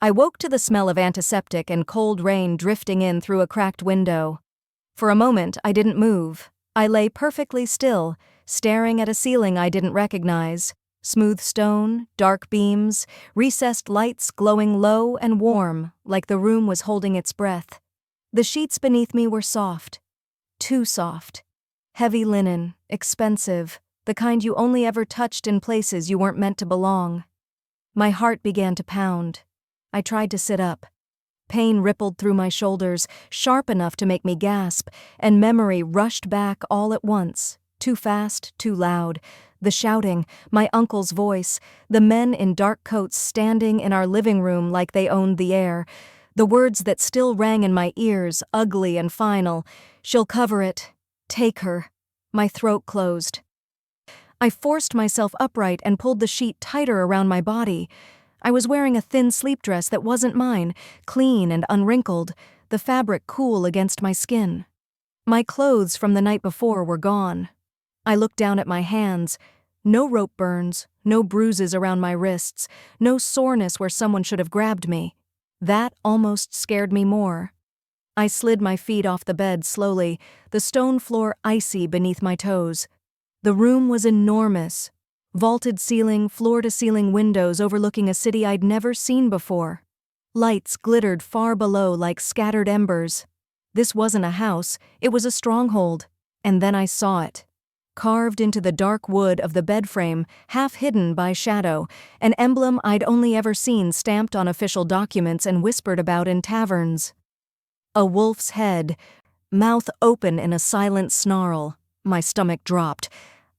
I woke to the smell of antiseptic and cold rain drifting in through a cracked window. For a moment, I didn't move. I lay perfectly still, staring at a ceiling I didn't recognize. Smooth stone, dark beams, recessed lights glowing low and warm, like the room was holding its breath. The sheets beneath me were soft. Too soft. Heavy linen, expensive, the kind you only ever touched in places you weren't meant to belong. My heart began to pound. I tried to sit up. Pain rippled through my shoulders, sharp enough to make me gasp, and memory rushed back all at once, too fast, too loud. The shouting, my uncle's voice, the men in dark coats standing in our living room like they owned the air, the words that still rang in my ears, ugly and final. "She'll cover it. Take her." My throat closed. I forced myself upright and pulled the sheet tighter around my body. I was wearing a thin sleep dress that wasn't mine, clean and unwrinkled, the fabric cool against my skin. My clothes from the night before were gone. I looked down at my hands. No rope burns, no bruises around my wrists, no soreness where someone should have grabbed me. That almost scared me more. I slid my feet off the bed slowly, the stone floor icy beneath my toes. The room was enormous. Vaulted ceiling, floor-to-ceiling windows overlooking a city I'd never seen before. Lights glittered far below like scattered embers. This wasn't a house, it was a stronghold. And then I saw it. Carved into the dark wood of the bed frame, half hidden by shadow, an emblem I'd only ever seen stamped on official documents and whispered about in taverns. A wolf's head, mouth open in a silent snarl. My stomach dropped.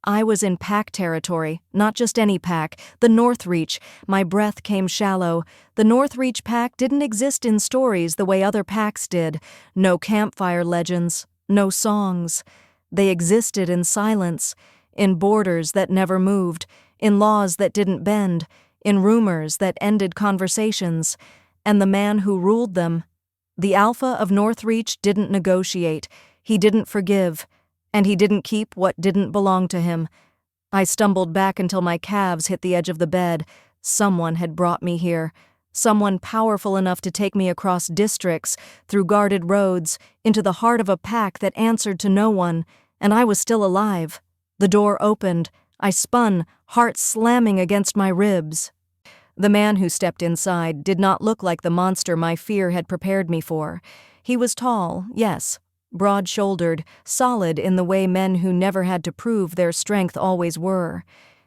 I was in pack territory, not just any pack, the Northreach. My breath came shallow. The Northreach pack didn't exist in stories the way other packs did. No campfire legends, no songs. They existed in silence, in borders that never moved, in laws that didn't bend, in rumors that ended conversations. And the man who ruled them, the Alpha of Northreach, didn't negotiate. He didn't forgive. And he didn't keep what didn't belong to him. I stumbled back until my calves hit the edge of the bed. Someone had brought me here. Someone powerful enough to take me across districts, through guarded roads, into the heart of a pack that answered to no one, and I was still alive. The door opened. I spun, heart slamming against my ribs. The man who stepped inside did not look like the monster my fear had prepared me for. He was tall, yes, broad-shouldered, solid in the way men who never had to prove their strength always were.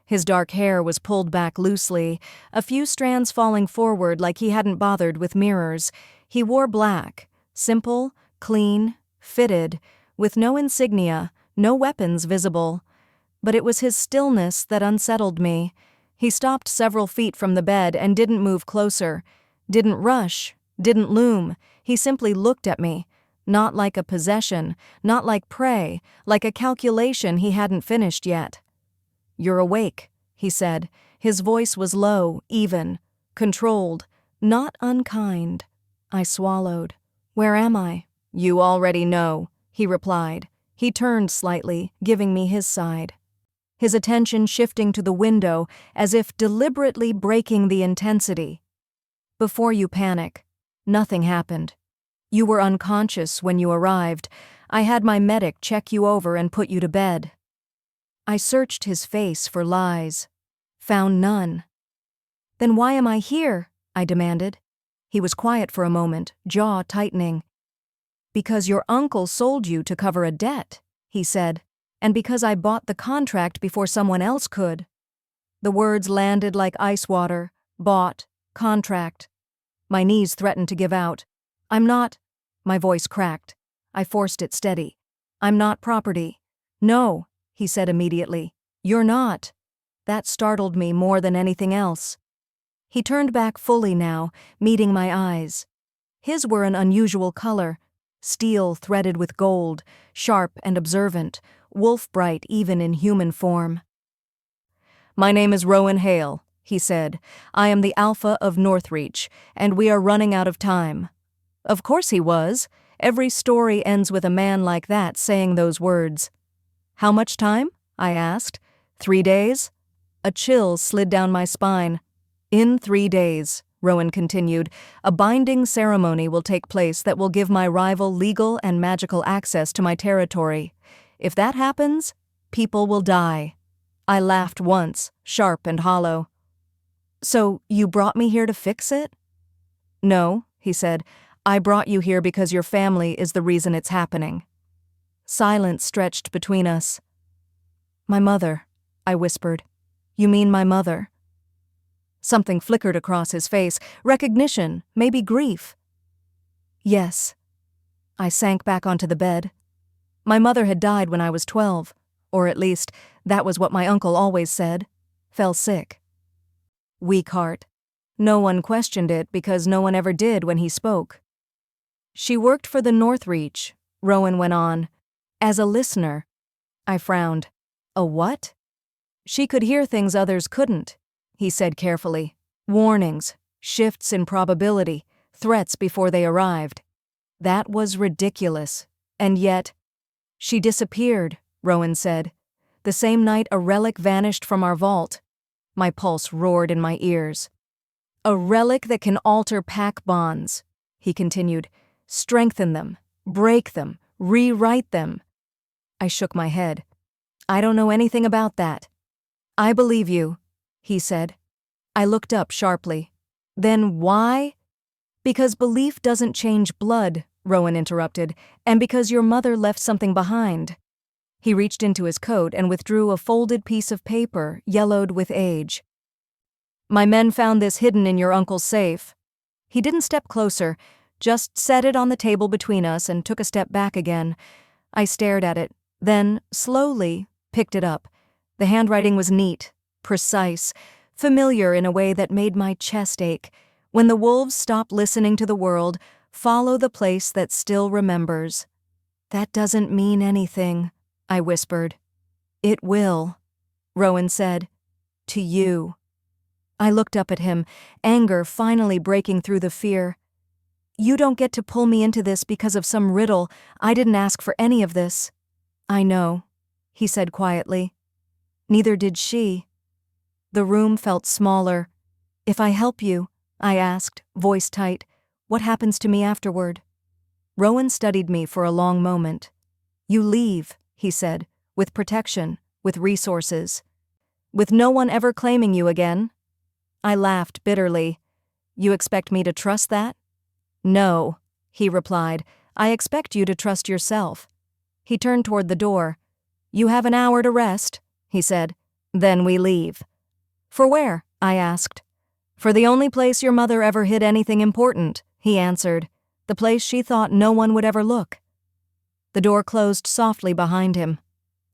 His dark hair was pulled back loosely, a few strands falling forward like he hadn't bothered with mirrors. He wore black, simple, clean, fitted, with no insignia, no weapons visible. But it was his stillness that unsettled me. He stopped several feet from the bed and didn't move closer, didn't rush, didn't loom. He simply looked at me. Not like a possession, not like prey, like a calculation he hadn't finished yet. "You're awake," he said. His voice was low, even, controlled, not unkind. I swallowed. "Where am I?" "You already know," he replied. He turned slightly, giving me his side. His attention shifting to the window as if deliberately breaking the intensity. "Before you panic, nothing happened. You were unconscious when you arrived. I had my medic check you over and put you to bed." I searched his face for lies. Found none. "Then why am I here?" I demanded. He was quiet for a moment, jaw tightening. "Because your uncle sold you to cover a debt," he said, "and because I bought the contract before someone else could." The words landed like ice water. Bought, contract. My knees threatened to give out. "I'm not—" My voice cracked. I forced it steady. "I'm not property." "No," he said immediately. "You're not." That startled me more than anything else. He turned back fully now, meeting my eyes. His were an unusual color, steel threaded with gold, sharp and observant, wolf-bright even in human form. "My name is Rowan Hale," he said. "I am the Alpha of Northreach, and we are running out of time." Of course he was. Every story ends with a man like that saying those words. "How much time?" I asked. 3 days? A chill slid down my spine. "In 3 days," Rowan continued, "a binding ceremony will take place that will give my rival legal and magical access to my territory. If that happens, people will die." I laughed once, sharp and hollow. "So you brought me here to fix it?" "No," he said. "I brought you here because your family is the reason it's happening." Silence stretched between us. "My mother," I whispered. "You mean my mother?" Something flickered across his face. Recognition, maybe grief. "Yes." I sank back onto the bed. My mother had died when I was 12, or at least, that was what my uncle always said. Fell sick. Weak heart. No one questioned it because no one ever did when he spoke. "She worked for the Northreach," Rowan went on. "As a listener." I frowned. "A what?" "She could hear things others couldn't," he said carefully. "Warnings, shifts in probability, threats before they arrived." That was ridiculous. And yet, "She disappeared," Rowan said. "The same night a relic vanished from our vault." My pulse roared in my ears. "A relic that can alter pack bonds," he continued. "Strengthen them, break them, rewrite them." I shook my head. "I don't know anything about that." "I believe you," he said. I looked up sharply. "Then why?" "Because belief doesn't change blood," Rowan interrupted, "and because your mother left something behind." He reached into his coat and withdrew a folded piece of paper, yellowed with age. "My men found this hidden in your uncle's safe." He didn't step closer, just set it on the table between us and took a step back again. I stared at it, then, slowly, picked it up. The handwriting was neat, precise, familiar in a way that made my chest ache. "When the wolves stop listening to the world, follow the place that still remembers." "That doesn't mean anything," I whispered. "It will," Rowan said. "To you." I looked up at him, anger finally breaking through the fear. "You don't get to pull me into this because of some riddle. I didn't ask for any of this." "I know," he said quietly. "Neither did she." The room felt smaller. "If I help you," I asked, voice tight, "what happens to me afterward?" Rowan studied me for a long moment. "You leave," he said, "with protection, with resources. With no one ever claiming you again." I laughed bitterly. "You expect me to trust that?" "No," he replied. "I expect you to trust yourself." He turned toward the door. "You have an hour to rest," he said. "Then we leave." "For where?" I asked. "For the only place your mother ever hid anything important," he answered. "The place she thought no one would ever look." The door closed softly behind him.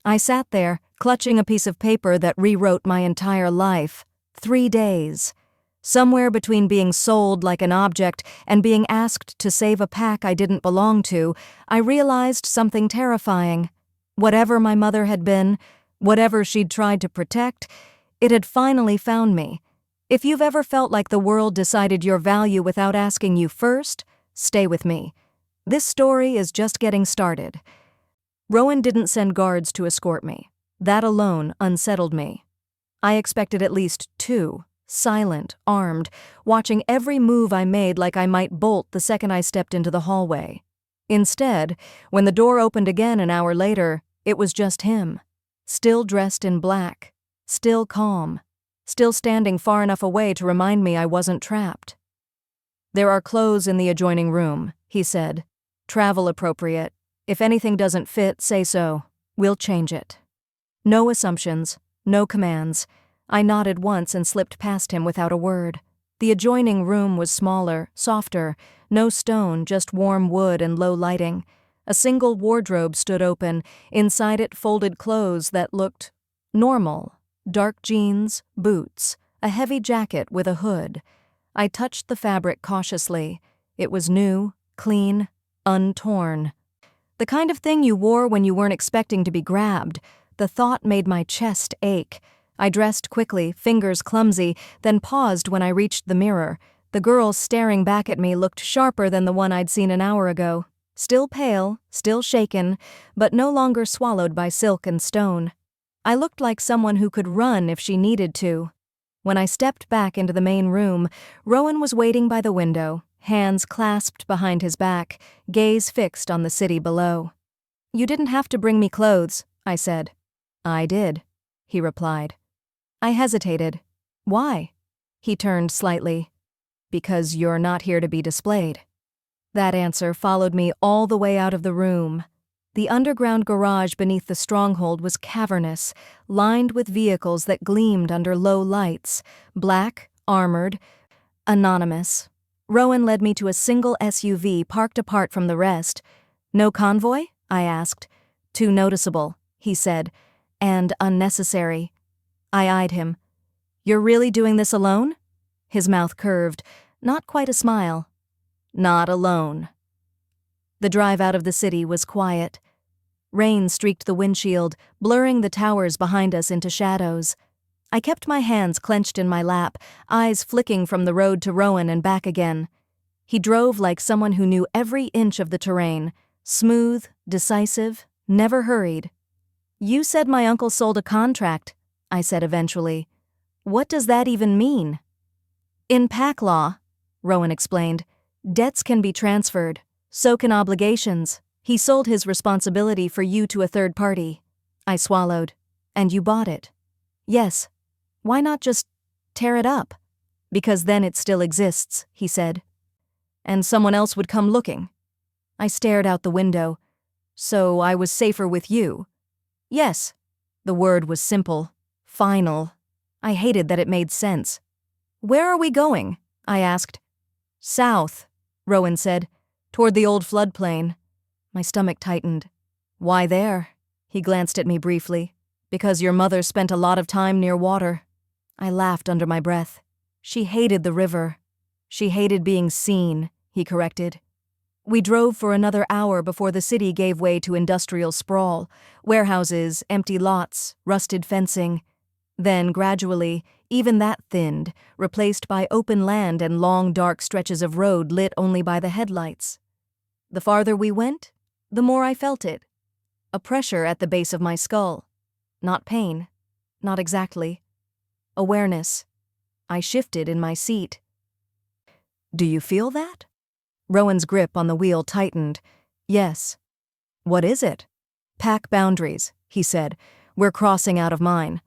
I sat there, clutching a piece of paper that rewrote my entire life. 3 days. Somewhere between being sold like an object and being asked to save a pack I didn't belong to, I realized something terrifying. Whatever my mother had been, whatever she'd tried to protect, it had finally found me. If you've ever felt like the world decided your value without asking you first, stay with me. This story is just getting started. Rowan didn't send guards to escort me. That alone unsettled me. I expected at least 2, silent, armed, watching every move I made like I might bolt the second I stepped into the hallway. Instead, when the door opened again an hour later, it was just him. Still dressed in black. Still calm. Still standing far enough away to remind me I wasn't trapped. "There are clothes in the adjoining room," he said. "Travel appropriate. If anything doesn't fit, say so. We'll change it." No assumptions, no commands. I nodded once and slipped past him without a word. The adjoining room was smaller, softer, no stone, just warm wood and low lighting. A single wardrobe stood open, inside it folded clothes that looked normal. Dark jeans, boots, a heavy jacket with a hood. I touched the fabric cautiously. It was new, clean, untorn. The kind of thing you wore when you weren't expecting to be grabbed. The thought made my chest ache. I dressed quickly, fingers clumsy, then paused when I reached the mirror. The girl staring back at me looked sharper than the one I'd seen an hour ago. Still pale, still shaken, but no longer swallowed by silk and stone. I looked like someone who could run if she needed to. When I stepped back into the main room, Rowan was waiting by the window, hands clasped behind his back, gaze fixed on the city below. "You didn't have to bring me clothes," I said. "I did," he replied. I hesitated. "Why?" He turned slightly. "Because you're not here to be displayed." That answer followed me all the way out of the room. The underground garage beneath the stronghold was cavernous, lined with vehicles that gleamed under low lights, black, armored, anonymous. Rowan led me to a single SUV parked apart from the rest. "No convoy?" I asked. "Too noticeable," he said, "and unnecessary." I eyed him. "You're really doing this alone?" His mouth curved, not quite a smile. "Not alone." The drive out of the city was quiet. Rain streaked the windshield, blurring the towers behind us into shadows. I kept my hands clenched in my lap, eyes flicking from the road to Rowan and back again. He drove like someone who knew every inch of the terrain, smooth, decisive, never hurried. "You said my uncle sold a contract," I said eventually. "What does that even mean?" "In pack law," Rowan explained, "debts can be transferred. So can obligations. He sold his responsibility for you to a third party." I swallowed. "And you bought it?" "Yes. Why not just tear it up?" "Because then it still exists," he said. "And someone else would come looking." I stared out the window. "So I was safer with you?" "Yes." The word was simple. Final. I hated that it made sense. "Where are we going?" I asked. "South," Rowan said, "toward the old floodplain." My stomach tightened. "Why there?" He glanced at me briefly. "Because your mother spent a lot of time near water." I laughed under my breath. "She hated the river." "She hated being seen," he corrected. We drove for another hour before the city gave way to industrial sprawl, warehouses, empty lots, rusted fencing. Then, gradually, even that thinned, replaced by open land and long dark stretches of road lit only by the headlights. The farther we went, the more I felt it. A pressure at the base of my skull. Not pain. Not exactly. Awareness. I shifted in my seat. "Do you feel that?" Rowan's grip on the wheel tightened. "Yes." "What is it?" "Pack boundaries," he said. "We're crossing out of mine."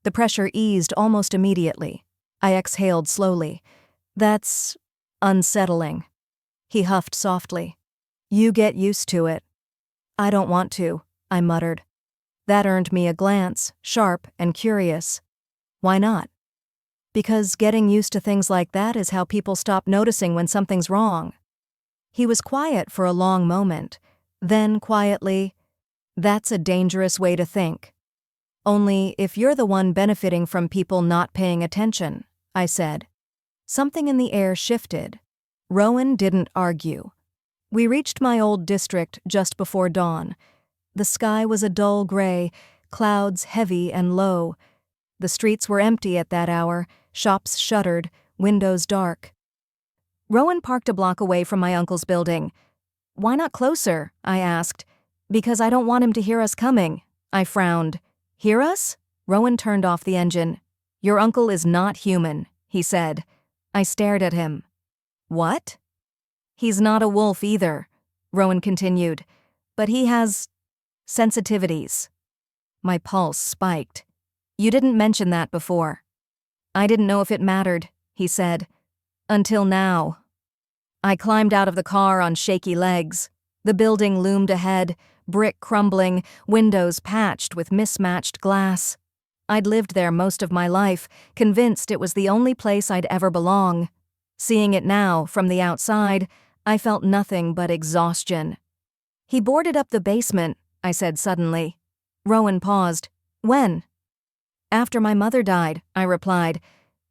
The pressure eased almost immediately. I exhaled slowly. "That's unsettling." He huffed softly. "You get used to it." "I don't want to," I muttered. That earned me a glance, sharp and curious. "Why not?" "Because getting used to things like that is how people stop noticing when something's wrong." He was quiet for a long moment. Then, quietly, "That's a dangerous way to think." "Only if you're the one benefiting from people not paying attention," I said. Something in the air shifted. Rowan didn't argue. We reached my old district just before dawn. The sky was a dull gray, clouds heavy and low. The streets were empty at that hour, shops shuttered, windows dark. Rowan parked a block away from my uncle's building. "Why not closer?" I asked. "Because I don't want him to hear us coming." I frowned. "Hear us?" Rowan turned off the engine. "Your uncle is not human," he said. I stared at him. "What?" "He's not a wolf either," Rowan continued. "But he has sensitivities." My pulse spiked. "You didn't mention that before." "I didn't know if it mattered," he said. "Until now." I climbed out of the car on shaky legs. The building loomed ahead, brick crumbling, windows patched with mismatched glass. I'd lived there most of my life, convinced it was the only place I'd ever belong. Seeing it now, from the outside, I felt nothing but exhaustion. "He boarded up the basement," I said suddenly. Rowan paused. "When?" "After my mother died," I replied.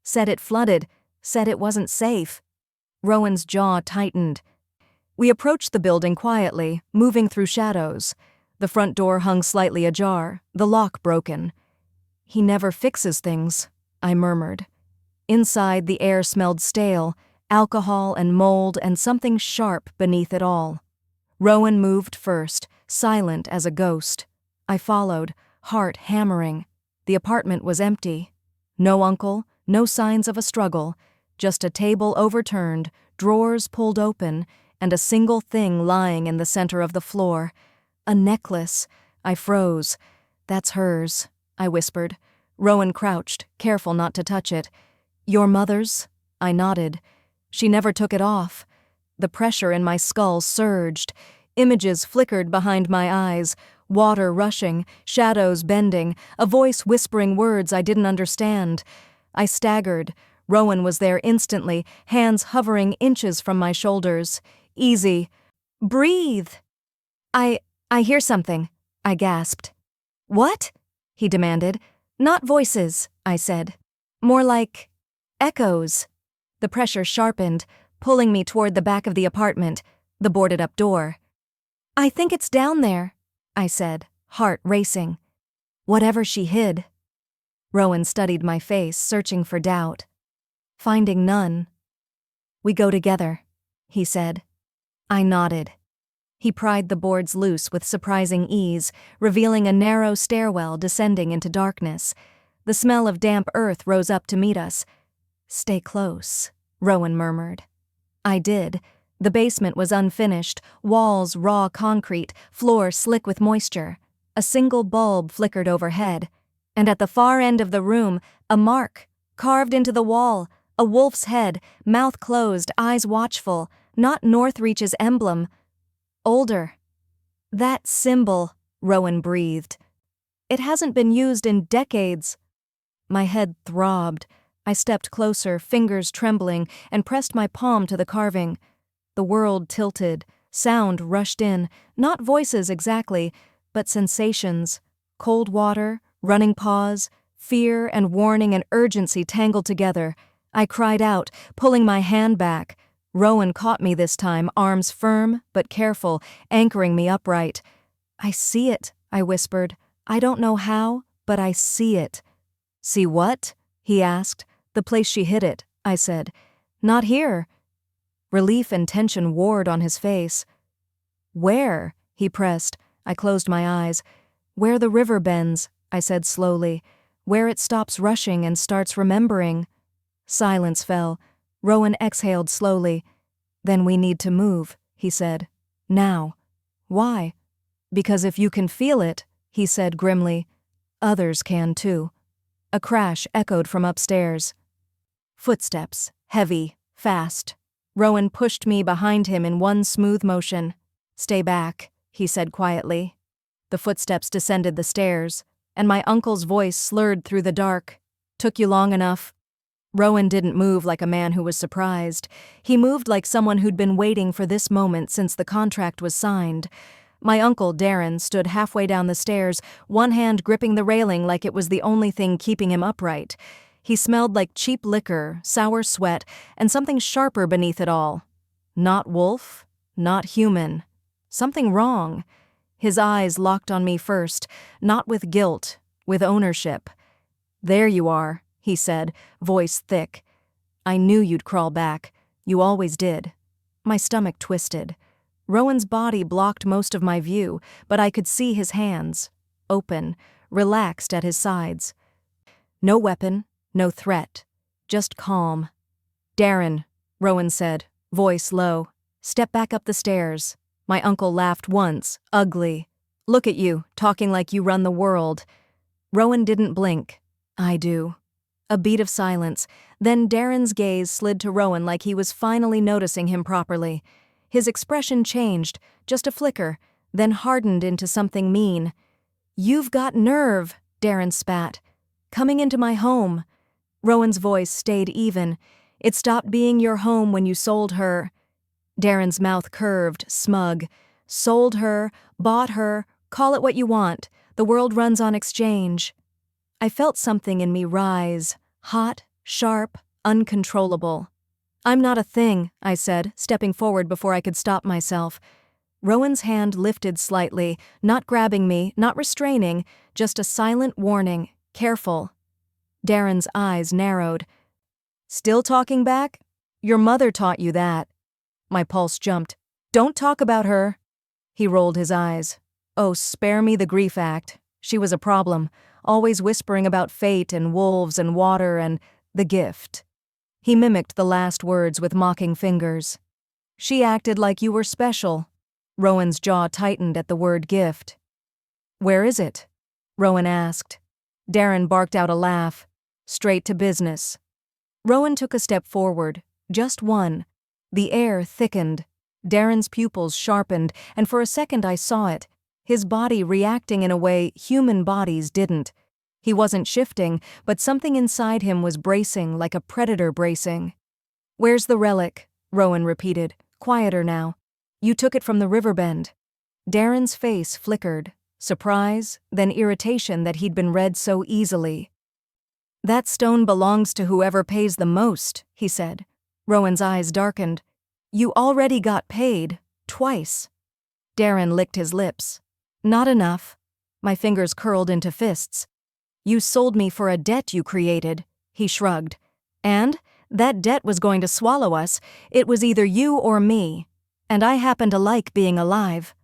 "Said it flooded, said it wasn't safe." Rowan's jaw tightened. We approached the building quietly, moving through shadows. The front door hung slightly ajar, the lock broken. "He never fixes things," I murmured. Inside, the air smelled stale, alcohol and mold and something sharp beneath it all. Rowan moved first, silent as a ghost. I followed, heart hammering. The apartment was empty. No uncle, No signs of a struggle, just a table overturned, drawers pulled open, and a single thing lying in the center of the floor. A necklace. I froze. "That's hers," I whispered. Rowan crouched, careful not to touch it. "Your mother's?" I nodded. "She never took it off." The pressure in my skull surged. Images flickered behind my eyes, water rushing, shadows bending, a voice whispering words I didn't understand. I staggered. Rowan was there instantly, hands hovering inches from my shoulders. "Easy. Breathe." I hear something," I gasped. "What?" he demanded. "Not voices," I said. "More like echoes." The pressure sharpened, pulling me toward the back of the apartment, the boarded-up door. "I think it's down there," I said, heart racing. "Whatever she hid." Rowan studied my face, searching for doubt. Finding none. "We go together," he said. I nodded. He pried the boards loose with surprising ease, revealing a narrow stairwell descending into darkness. The smell of damp earth rose up to meet us. "Stay close," Rowan murmured. I did. The basement was unfinished, walls raw concrete, floor slick with moisture. A single bulb flickered overhead. And at the far end of the room, a mark, carved into the wall, a wolf's head, mouth closed, eyes watchful, not Northreach's emblem. Older. "That symbol," Rowan breathed. "It hasn't been used in decades." My head throbbed. I stepped closer, fingers trembling, and pressed my palm to the carving. The world tilted. Sound rushed in, not voices exactly, but sensations. Cold water, running paws, fear and warning and urgency tangled together. I cried out, pulling my hand back. Rowan caught me this time, arms firm but careful, anchoring me upright. "I see it," I whispered. "I don't know how, but I see it." "See what?" he asked. "The place she hid it," I said. "Not here." Relief and tension warred on his face. "Where?" he pressed. I closed my eyes. "Where the river bends," I said slowly. "Where it stops rushing and starts remembering." Silence fell. Rowan exhaled slowly. "Then we need to move," he said. "Now." "Why?" "Because if you can feel it," he said grimly, "others can too." A crash echoed from upstairs. Footsteps, heavy, fast. Rowan pushed me behind him in one smooth motion. "Stay back," he said quietly. The footsteps descended the stairs, and my uncle's voice slurred through the dark. "Took you long enough." Rowan didn't move like a man who was surprised. He moved like someone who'd been waiting for this moment since the contract was signed. My uncle, Darren, stood halfway down the stairs, one hand gripping the railing like it was the only thing keeping him upright. He smelled like cheap liquor, sour sweat, and something sharper beneath it all. Not wolf, not human. Something wrong. His eyes locked on me first, not with guilt, with ownership. "There you are," he said, voice thick. "I knew you'd crawl back. You always did." My stomach twisted. Rowan's body blocked most of my view, but I could see his hands, open, relaxed at his sides. No weapon, no threat, just calm. "Darren," Rowan said, voice low. "Step back up the stairs." My uncle laughed once, ugly. "Look at you, talking like you run the world." Rowan didn't blink. "I do." A beat of silence, then Darren's gaze slid to Rowan like he was finally noticing him properly. His expression changed, just a flicker, then hardened into something mean. "You've got nerve," Darren spat. "Coming into my home." Rowan's voice stayed even. "It stopped being your home when you sold her." Darren's mouth curved, smug. "Sold her, bought her, call it what you want. The world runs on exchange." I felt something in me rise, hot, sharp, uncontrollable. "I'm not a thing," I said, stepping forward before I could stop myself. Rowan's hand lifted slightly, not grabbing me, not restraining, just a silent warning, careful. Darren's eyes narrowed. "Still talking back? Your mother taught you that." My pulse jumped. "Don't talk about her." He rolled his eyes. "Oh, spare me the grief act. She was a problem, always whispering about fate and wolves and water and The gift. He mimicked the last words with mocking fingers. She acted like you were special. Rowan's jaw tightened at the word gift. Where is it? Rowan asked. Darren barked out a laugh. Straight to business. Rowan took a step forward, just one. The air thickened. Darren's pupils sharpened, and for a second I saw it, his body reacting in a way human bodies didn't. He wasn't shifting, but something inside him was bracing like a predator bracing. Where's the relic? Rowan repeated, quieter now. You took it from the riverbend. Darren's face flickered, surprise, then irritation that he'd been read so easily. That stone belongs to whoever pays the most, he said. Rowan's eyes darkened. You already got paid, twice. Darren licked his lips. Not enough. My fingers curled into fists. You sold me for a debt you created, he shrugged. And that debt was going to swallow us. It was either you or me. And I happen to like being alive.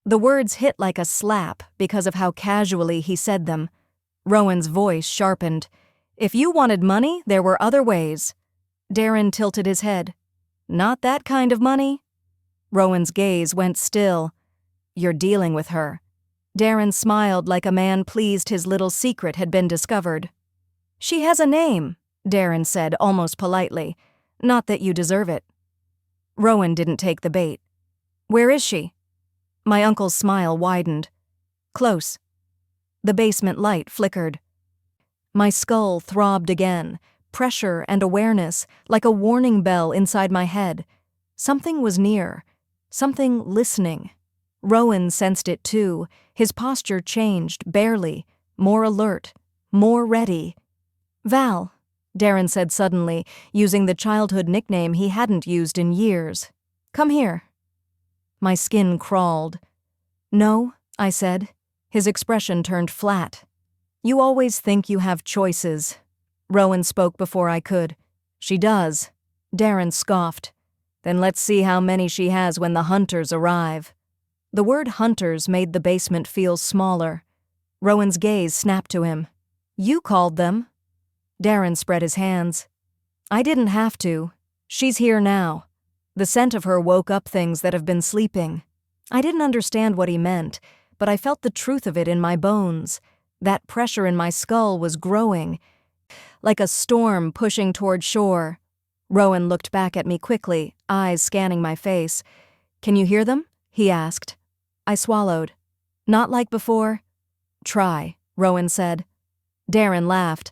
The words hit like a slap because of how casually he said them. Rowan's voice sharpened. If you wanted money, there were other ways. Darren tilted his head. Not that kind of money. Rowan's gaze went still. You're dealing with her. Darren smiled like a man pleased his little secret had been discovered. She has a name, Darren said almost politely. Not that you deserve it. Rowan didn't take the bait. Where is she? My uncle's smile widened. Close. The basement light flickered. My skull throbbed again, pressure and awareness, like a warning bell inside my head. Something was near, something listening. Rowan sensed it too. His posture changed, barely, more alert, more ready. Val, Darren said suddenly, using the childhood nickname he hadn't used in years. Come here. My skin crawled. No, I said. His expression turned flat. You always think you have choices. Rowan spoke before I could. She does. Darren scoffed. Then let's see how many she has when the hunters arrive. The word hunters made the basement feel smaller. Rowan's gaze snapped to him. You called them. Darren spread his hands. I didn't have to. She's here now. The scent of her woke up things that have been sleeping. I didn't understand what he meant, but I felt the truth of it in my bones. That pressure in my skull was growing, like a storm pushing toward shore. Rowan looked back at me quickly, eyes scanning my face. Can you hear them? He asked. I swallowed. Not like before? Try, Rowan said. Darren laughed.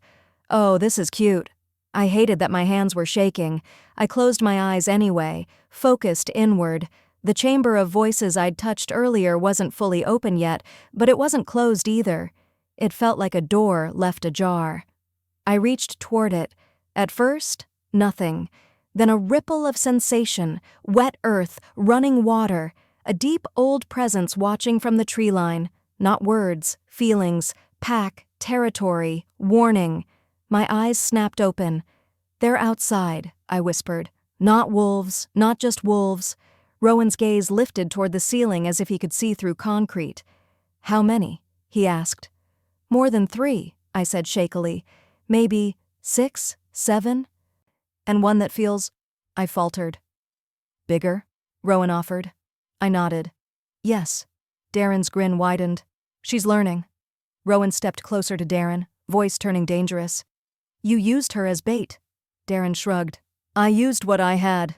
Oh, this is cute. I hated that my hands were shaking. I closed my eyes anyway, focused inward. The chamber of voices I'd touched earlier wasn't fully open yet, but it wasn't closed either. It felt like a door left ajar. I reached toward it. At first, nothing. Then a ripple of sensation, wet earth, running water, a deep old presence watching from the tree line. Not words, feelings, pack, territory, warning. My eyes snapped open. They're outside, I whispered. Not wolves, not just wolves. Rowan's gaze lifted toward the ceiling as if he could see through concrete. How many? He asked. More than 3, I said shakily. Maybe 6, 7? And one that feels... I faltered. Bigger? Rowan offered. I nodded. Yes. Darren's grin widened. She's learning. Rowan stepped closer to Darren, voice turning dangerous. You used her as bait. Darren shrugged. I used what I had.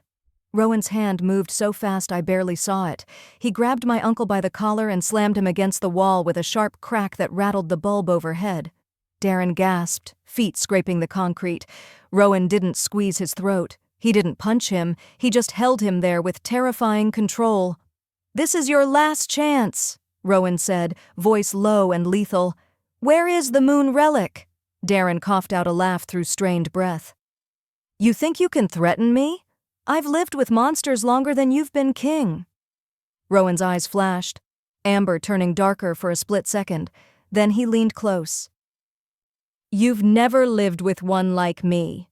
Rowan's hand moved so fast I barely saw it. He grabbed my uncle by the collar and slammed him against the wall with a sharp crack that rattled the bulb overhead. Darren gasped, feet scraping the concrete. Rowan didn't squeeze his throat. He didn't punch him. He just held him there with terrifying control. This is your last chance, Rowan said, voice low and lethal. Where is the moon relic? Darren coughed out a laugh through strained breath. You think you can threaten me? I've lived with monsters longer than you've been king. Rowan's eyes flashed, amber turning darker for a split second. Then he leaned close. You've never lived with one like me.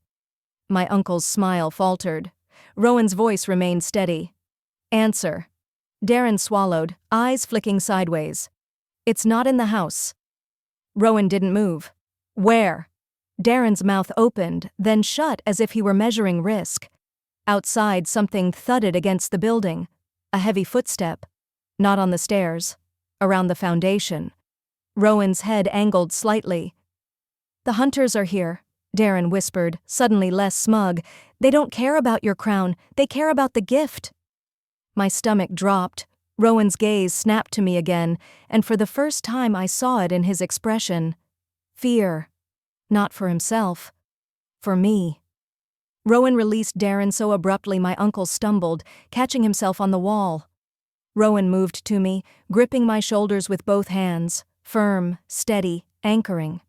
My uncle's smile faltered. Rowan's voice remained steady. Answer. Darren swallowed, eyes flicking sideways. It's not in the house. Rowan didn't move. Where? Darren's mouth opened, then shut as if he were measuring risk. Outside, something thudded against the building. A heavy footstep. Not on the stairs. Around the foundation. Rowan's head angled slightly. "The hunters are here," Darren whispered, suddenly less smug. "They don't care about your crown, they care about the gift." My stomach dropped. Rowan's gaze snapped to me again, and for the first time I saw it in his expression. Fear. Not for himself. For me. Rowan released Darren so abruptly my uncle stumbled, catching himself on the wall. Rowan moved to me, gripping my shoulders with both hands, firm, steady, anchoring.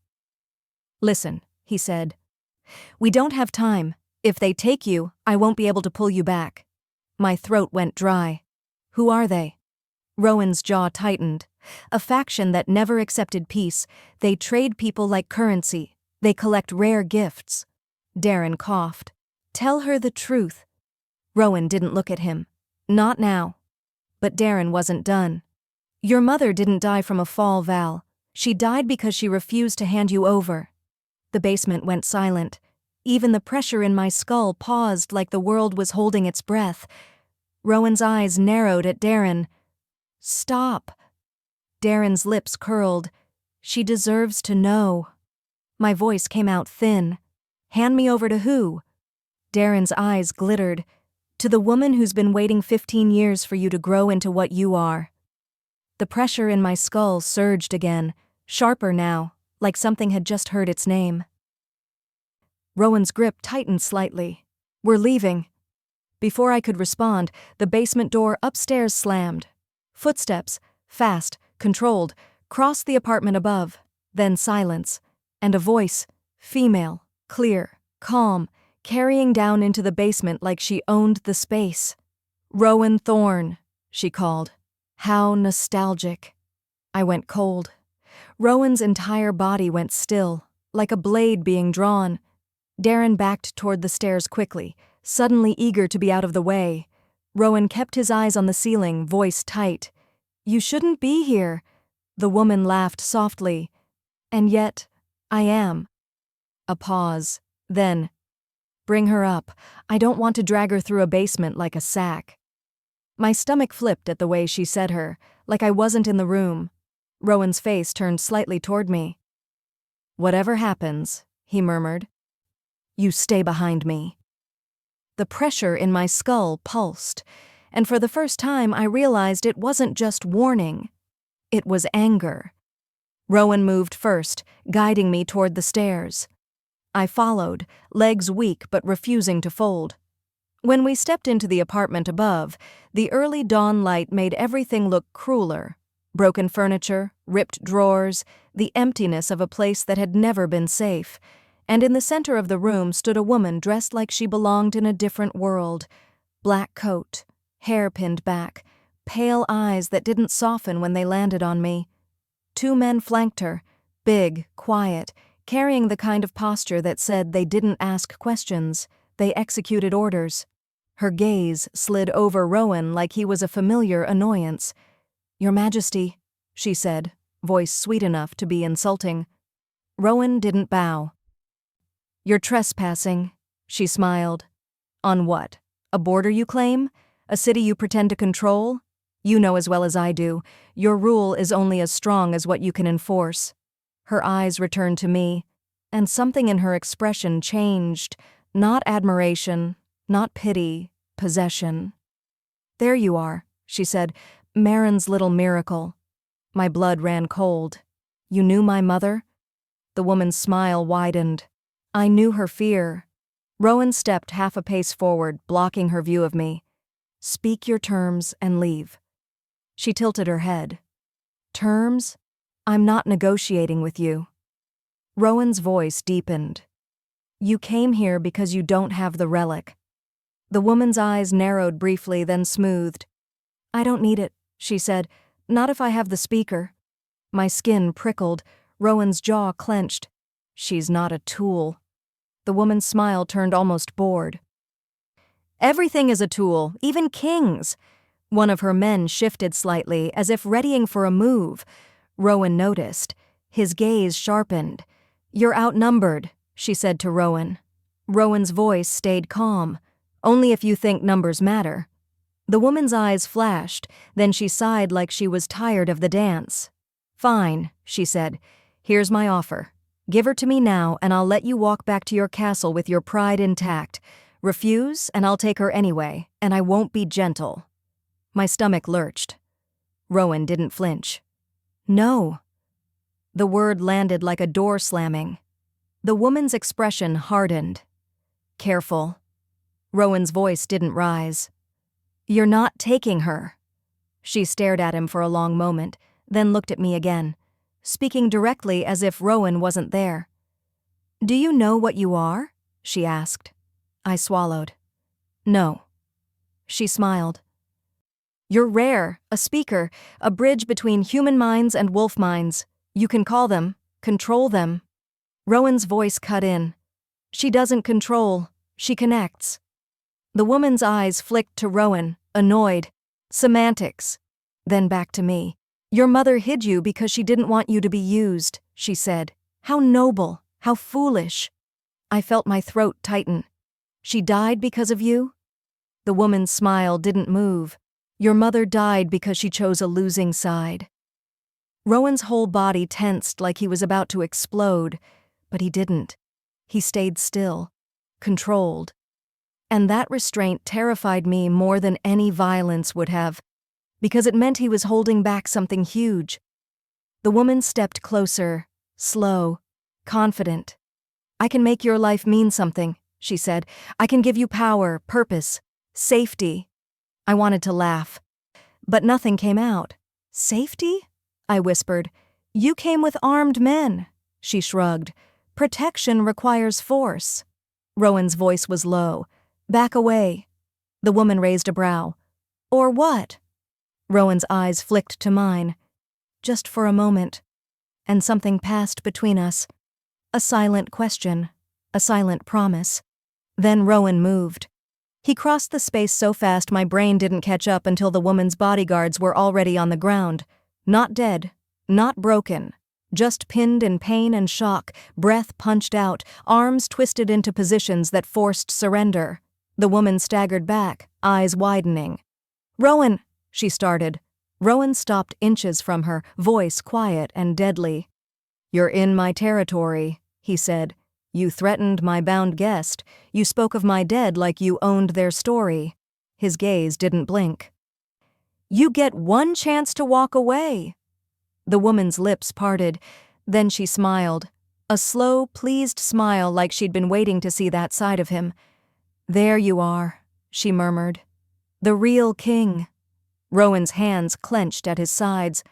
"Listen," he said. "We don't have time. If they take you, I won't be able to pull you back." My throat went dry. "Who are they?" Rowan's jaw tightened. "A faction that never accepted peace. They trade people like currency. They collect rare gifts." Darren coughed. "Tell her the truth." Rowan didn't look at him. "Not now." But Darren wasn't done. "Your mother didn't die from a fall, Val. She died because she refused to hand you over." The basement went silent. Even the pressure in my skull paused like the world was holding its breath. Rowan's eyes narrowed at Darren. "Stop." Darren's lips curled. "She deserves to know." My voice came out thin. "Hand me over to who?" Darren's eyes glittered. "To the woman who's been waiting 15 years for you to grow into what you are." The pressure in my skull surged again, sharper now, like something had just heard its name. Rowan's grip tightened slightly. "We're leaving." Before I could respond, the basement door upstairs slammed. Footsteps, fast, controlled, crossed the apartment above, then silence, and a voice, female, clear, calm, carrying down into the basement like she owned the space. "Rowan Thorne," she called. How nostalgic. I went cold. Rowan's entire body went still, like a blade being drawn. Darren backed toward the stairs quickly, suddenly eager to be out of the way. Rowan kept his eyes on the ceiling, voice tight. "You shouldn't be here." The woman laughed softly. "And yet, I am." A pause. Then, "Bring her up. I don't want to drag her through a basement like a sack." My stomach flipped at the way she said her, like I wasn't in the room. Rowan's face turned slightly toward me. "Whatever happens," he murmured, "you stay behind me." The pressure in my skull pulsed, and for the first time I realized it wasn't just warning. It was anger. Rowan moved first, guiding me toward the stairs. I followed, legs weak but refusing to fold. When we stepped into the apartment above, the early dawn light made everything look crueler. Broken furniture, ripped drawers, the emptiness of a place that had never been safe. And in the center of the room stood a woman dressed like she belonged in a different world. Black coat, hair pinned back, pale eyes that didn't soften when they landed on me. 2 men flanked her, big, quiet, carrying the kind of posture that said they didn't ask questions, they executed orders. Her gaze slid over Rowan like he was a familiar annoyance. "Your Majesty," she said, voice sweet enough to be insulting. Rowan didn't bow. "You're trespassing," she smiled. "On what? A border you claim? A city you pretend to control? You know as well as I do, your rule is only as strong as what you can enforce." Her eyes returned to me, and something in her expression changed. Not admiration, not pity, possession. "There you are," she said, "Marin's little miracle." My blood ran cold. "You knew my mother?" The woman's smile widened. I knew her fear. Rowan stepped half a pace forward, blocking her view of me. "Speak your terms and leave." She tilted her head. "Terms? I'm not negotiating with you." Rowan's voice deepened. "You came here because you don't have the relic." The woman's eyes narrowed briefly, then smoothed. "I don't need it," she said. "Not if I have the speaker." My skin prickled. Rowan's jaw clenched. "She's not a tool." The woman's smile turned almost bored. "Everything is a tool, even kings." One of her men shifted slightly, as if readying for a move. Rowan noticed. His gaze sharpened. "You're outnumbered," she said to Rowan. Rowan's voice stayed calm. Only if you think numbers matter. The woman's eyes flashed, then she sighed like she was tired of the dance. Fine, she said. Here's my offer. Give her to me now and I'll let you walk back to your castle with your pride intact. Refuse and I'll take her anyway, and I won't be gentle. My stomach lurched. Rowan didn't flinch. No. The word landed like a door slamming. The woman's expression hardened. Careful. Rowan's voice didn't rise. You're not taking her. She stared at him for a long moment, then looked at me again, speaking directly as if Rowan wasn't there. Do you know what you are? She asked. I swallowed. No. She smiled. You're rare, a speaker, a bridge between human minds and wolf minds. You can call them, control them. Rowan's voice cut in. She doesn't control, she connects. The woman's eyes flicked to Rowan, annoyed. Semantics. Then back to me. Your mother hid you because she didn't want you to be used, she said. How noble, how foolish. I felt my throat tighten. She died because of you? The woman's smile didn't move. Your mother died because she chose a losing side. Rowan's whole body tensed like he was about to explode, but he didn't. He stayed still, controlled. And that restraint terrified me more than any violence would have, because it meant he was holding back something huge. The woman stepped closer, slow, confident. I can make your life mean something, she said. I can give you power, purpose, safety. I wanted to laugh, but nothing came out. Safety? I whispered. You came with armed men, she shrugged. Protection requires force. Rowan's voice was low. Back away. The woman raised a brow. Or what? Rowan's eyes flicked to mine. Just for a moment. And something passed between us. A silent question. A silent promise. Then Rowan moved. He crossed the space so fast my brain didn't catch up until the woman's bodyguards were already on the ground. Not dead. Not broken. Just pinned in pain and shock, breath punched out, arms twisted into positions that forced surrender. The woman staggered back, eyes widening. Rowan, she started. Rowan stopped inches from her, voice quiet and deadly. You're in my territory, he said. You threatened my bound guest. You spoke of my dead like you owned their story. His gaze didn't blink. You get one chance to walk away. The woman's lips parted. Then she smiled. A slow, pleased smile like she'd been waiting to see that side of him. There you are, she murmured. The real king. Rowan's hands clenched at his sides.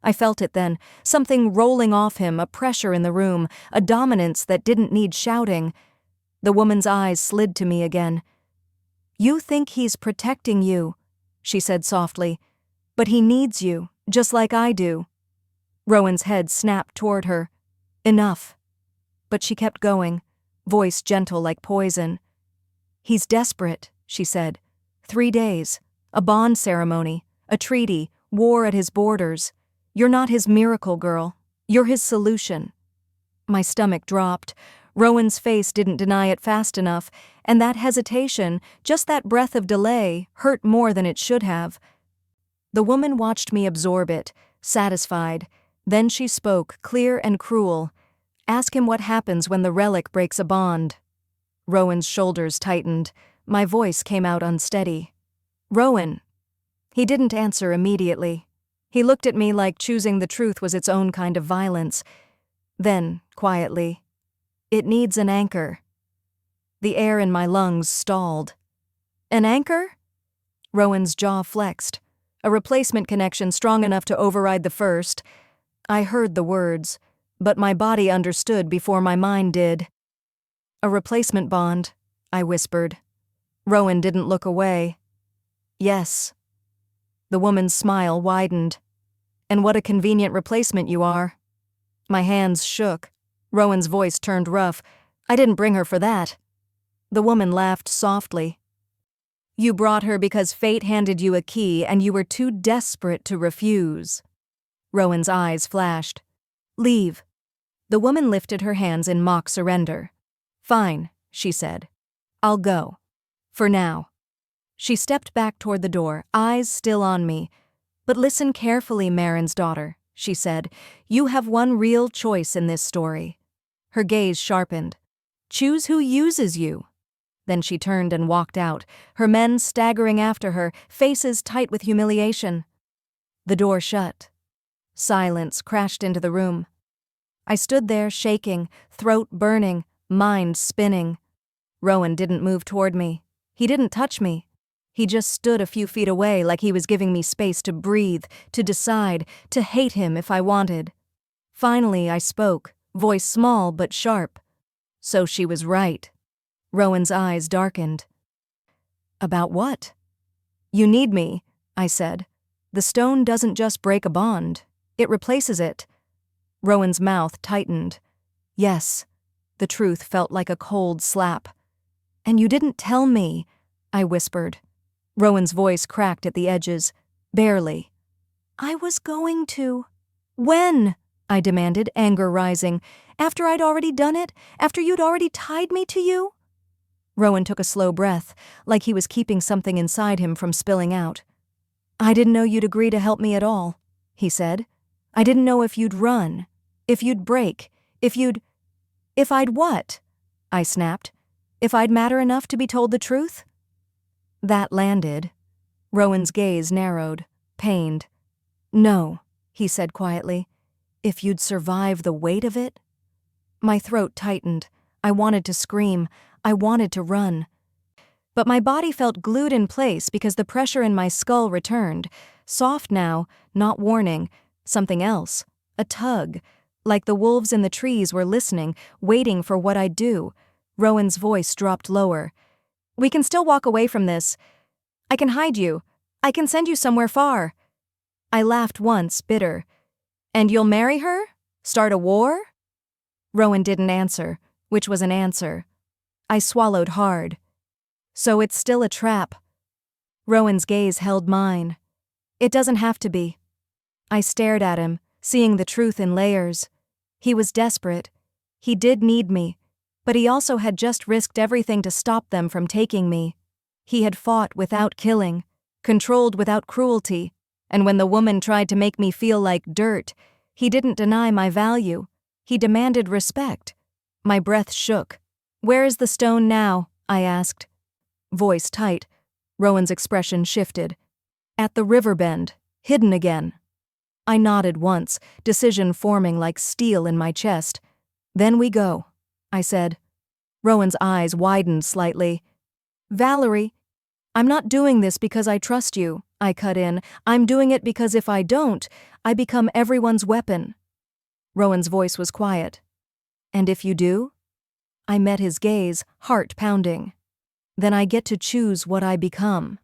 I felt it then, something rolling off him, a pressure in the room, a dominance that didn't need shouting. The woman's eyes slid to me again. You think he's protecting you, she said softly. But he needs you, just like I do. Rowan's head snapped toward her. Enough. But she kept going, voice gentle like poison. He's desperate, she said. 3 days. A bond ceremony. A treaty. War at his borders. You're not his miracle girl. You're his solution. My stomach dropped. Rowan's face didn't deny it fast enough, and that hesitation, just that breath of delay, hurt more than it should have. The woman watched me absorb it, satisfied. Then she spoke, clear and cruel. Ask him what happens when the relic breaks a bond. Rowan's shoulders tightened. My voice came out unsteady. Rowan. He didn't answer immediately. He looked at me like choosing the truth was its own kind of violence. Then, quietly, it needs an anchor. The air in my lungs stalled. An anchor? Rowan's jaw flexed. A replacement connection strong enough to override the first. I heard the words, but my body understood before my mind did. A replacement bond, I whispered. Rowan didn't look away. Yes. The woman's smile widened. And what a convenient replacement you are. My hands shook. Rowan's voice turned rough. I didn't bring her for that. The woman laughed softly. You brought her because fate handed you a key and you were too desperate to refuse. Rowan's eyes flashed. Leave. The woman lifted her hands in mock surrender. Fine, she said. I'll go. For now. She stepped back toward the door, eyes still on me. But listen carefully, Marin's daughter, she said. You have one real choice in this story. Her gaze sharpened. Choose who uses you. Then she turned and walked out, her men staggering after her, faces tight with humiliation. The door shut. Silence crashed into the room. I stood there shaking, throat burning, mind spinning. Rowan didn't move toward me. He didn't touch me. He just stood a few feet away like he was giving me space to breathe, to decide, to hate him if I wanted. Finally, I spoke, voice small but sharp. So she was right. Rowan's eyes darkened. About what? You need me, I said. The stone doesn't just break a bond. It replaces it. Rowan's mouth tightened. Yes. The truth felt like a cold slap. And you didn't tell me, I whispered. Rowan's voice cracked at the edges. Barely. I was going to. When? I demanded, anger rising. After I'd already done it? After you'd already tied me to you? Rowan took a slow breath, like he was keeping something inside him from spilling out. I didn't know you'd agree to help me at all, he said. I didn't know if you'd run, if you'd break, if I'd what? I snapped. If I'd matter enough to be told the truth? That landed. Rowan's gaze narrowed, pained. No, he said quietly. If you'd survive the weight of it? My throat tightened. I wanted to scream. I wanted to run. But my body felt glued in place because the pressure in my skull returned. Soft now, not warning. Something else. A tug. Like the wolves in the trees were listening, waiting for what I'd do. Rowan's voice dropped lower. We can still walk away from this. I can hide you. I can send you somewhere far. I laughed once, bitter. And you'll marry her? Start a war? Rowan didn't answer, which was an answer. I swallowed hard. So it's still a trap. Rowan's gaze held mine. It doesn't have to be. I stared at him, seeing the truth in layers. He was desperate. He did need me, but he also had just risked everything to stop them from taking me. He had fought without killing, controlled without cruelty, and when the woman tried to make me feel like dirt, he didn't deny my value. He demanded respect. My breath shook. Where is the stone now? I asked. Voice tight. Rowan's expression shifted. At the river bend, hidden again. I nodded once, decision forming like steel in my chest. Then we go, I said. Rowan's eyes widened slightly. Valerie, I'm not doing this because I trust you, I cut in. I'm doing it because if I don't, I become everyone's weapon. Rowan's voice was quiet. And if you do? I met his gaze, heart pounding. Then I get to choose what I become.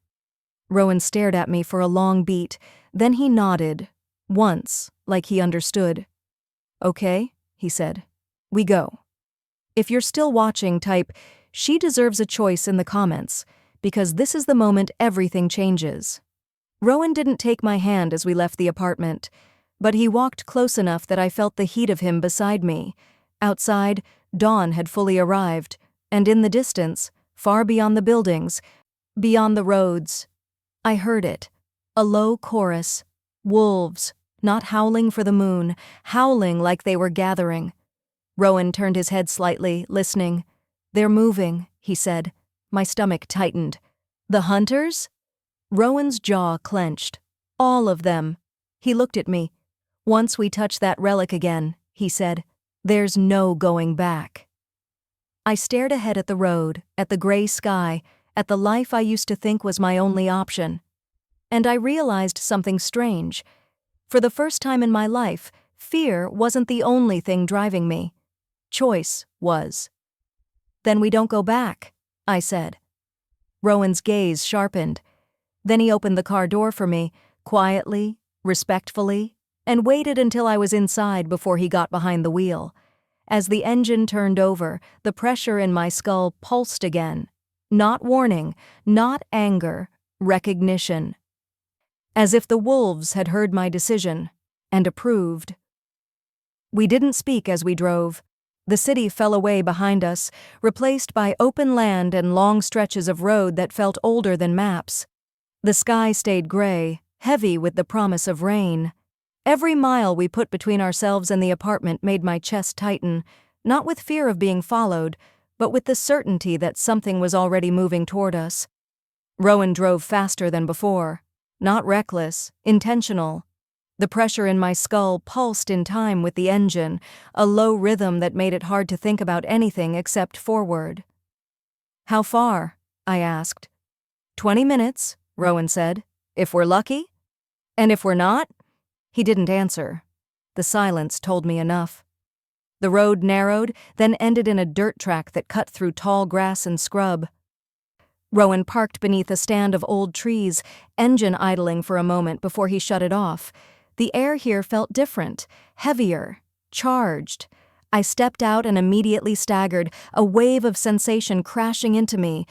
Rowan stared at me for a long beat, then he nodded, once, like he understood. Okay, he said. We go. If you're still watching, type, she deserves a choice in the comments, because this is the moment everything changes. Rowan didn't take my hand as we left the apartment, but he walked close enough that I felt the heat of him beside me. Outside, dawn had fully arrived, and in the distance, far beyond the buildings, beyond the roads, I heard it, a low chorus. Wolves, not howling for the moon, howling like they were gathering. Rowan turned his head slightly, listening. They're moving, he said. My stomach tightened. The hunters? Rowan's jaw clenched. All of them. He looked at me. Once we touch that relic again, he said, there's no going back. I stared ahead at the road, at the gray sky, at the life I used to think was my only option. And I realized something strange. For the first time in my life, fear wasn't the only thing driving me. Choice was. Then we don't go back, I said. Rowan's gaze sharpened. Then he opened the car door for me, quietly, respectfully, and waited until I was inside before he got behind the wheel. As the engine turned over, the pressure in my skull pulsed again. Not warning, not anger, recognition. As if the wolves had heard my decision and approved. We didn't speak as we drove. The city fell away behind us, replaced by open land and long stretches of road that felt older than maps. The sky stayed gray, heavy with the promise of rain. Every mile we put between ourselves and the apartment made my chest tighten, not with fear of being followed, but with the certainty that something was already moving toward us. Rowan drove faster than before. Not reckless, intentional. The pressure in my skull pulsed in time with the engine, a low rhythm that made it hard to think about anything except forward. "How far?" I asked. 20 minutes, Rowan said. "If we're lucky?" "And if we're not?" He didn't answer. The silence told me enough. The road narrowed, then ended in a dirt track that cut through tall grass and scrub. Rowan parked beneath a stand of old trees, engine idling for a moment before he shut it off. The air here felt different, heavier, charged. I stepped out and immediately staggered, a wave of sensation crashing into me.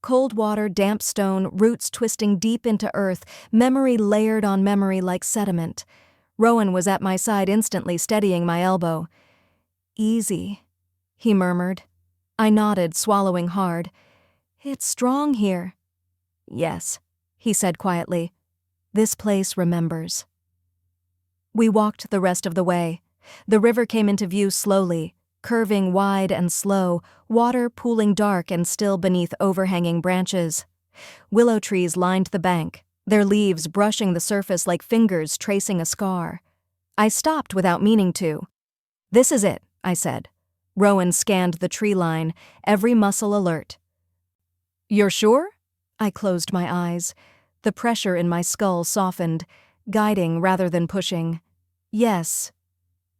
Cold water, damp stone, roots twisting deep into earth, memory layered on memory like sediment. Rowan was at my side instantly, steadying my elbow. "Easy," he murmured. I nodded, swallowing hard. "It's strong here." "Yes," he said quietly. "This place remembers." We walked the rest of the way. The river came into view slowly, curving wide and slow, water pooling dark and still beneath overhanging branches. Willow trees lined the bank, their leaves brushing the surface like fingers tracing a scar. I stopped without meaning to. "This is it," I said. Rowan scanned the tree line, every muscle alert. "You're sure?" I closed my eyes. The pressure in my skull softened, guiding rather than pushing. "Yes."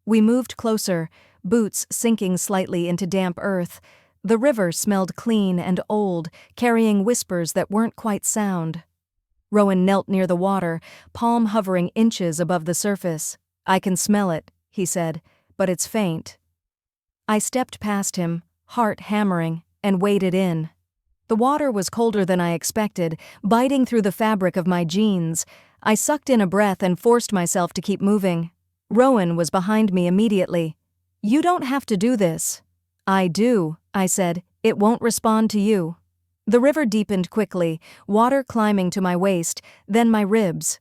We moved closer, boots sinking slightly into damp earth. The river smelled clean and old, carrying whispers that weren't quite sound. Rowan knelt near the water, palm hovering inches above the surface. "I can smell it," he said, "but it's faint." I stepped past him, heart hammering, and waded in. The water was colder than I expected, biting through the fabric of my jeans. I sucked in a breath and forced myself to keep moving. Rowan was behind me immediately. "You don't have to do this." "I do," I said. "It won't respond to you." The river deepened quickly, water climbing to my waist, then my ribs.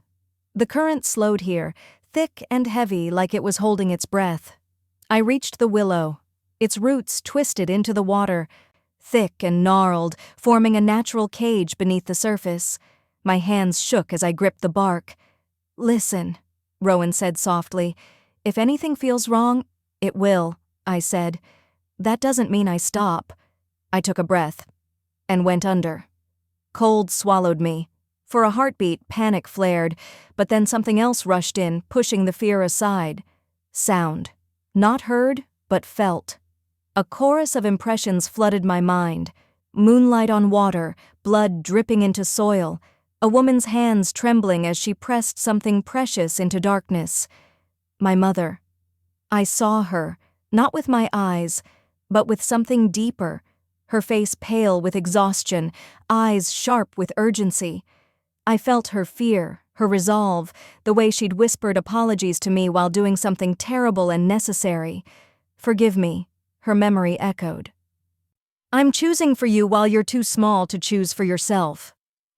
The current slowed here, thick and heavy like it was holding its breath. I reached the willow. Its roots twisted into the water, thick and gnarled, forming a natural cage beneath the surface. My hands shook as I gripped the bark. "Listen," Rowan said softly. "If anything feels wrong, it will," I said. "That doesn't mean I stop." I took a breath and went under. Cold swallowed me. For a heartbeat, panic flared, but then something else rushed in, pushing the fear aside. Sound. Not heard, but felt. A chorus of impressions flooded my mind. Moonlight on water, blood dripping into soil, a woman's hands trembling as she pressed something precious into darkness. My mother. I saw her, not with my eyes, but with something deeper, her face pale with exhaustion, eyes sharp with urgency. I felt her fear, her resolve, the way she'd whispered apologies to me while doing something terrible and necessary. "Forgive me," her memory echoed. "I'm choosing for you while you're too small to choose for yourself."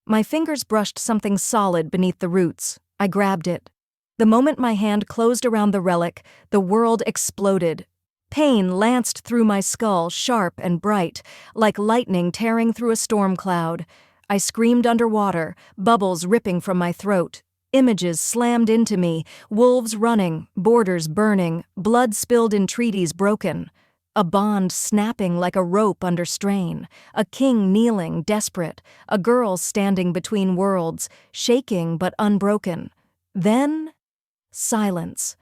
My fingers brushed something solid beneath the roots. I grabbed it. The moment my hand closed around the relic, the world exploded. Pain lanced through my skull, sharp and bright, like lightning tearing through a storm cloud. I screamed underwater, bubbles ripping from my throat. Images slammed into me, wolves running, borders burning, blood spilled in treaties broken. A bond snapping like a rope under strain, a king kneeling, desperate, a girl standing between worlds, shaking but unbroken. Then, silence.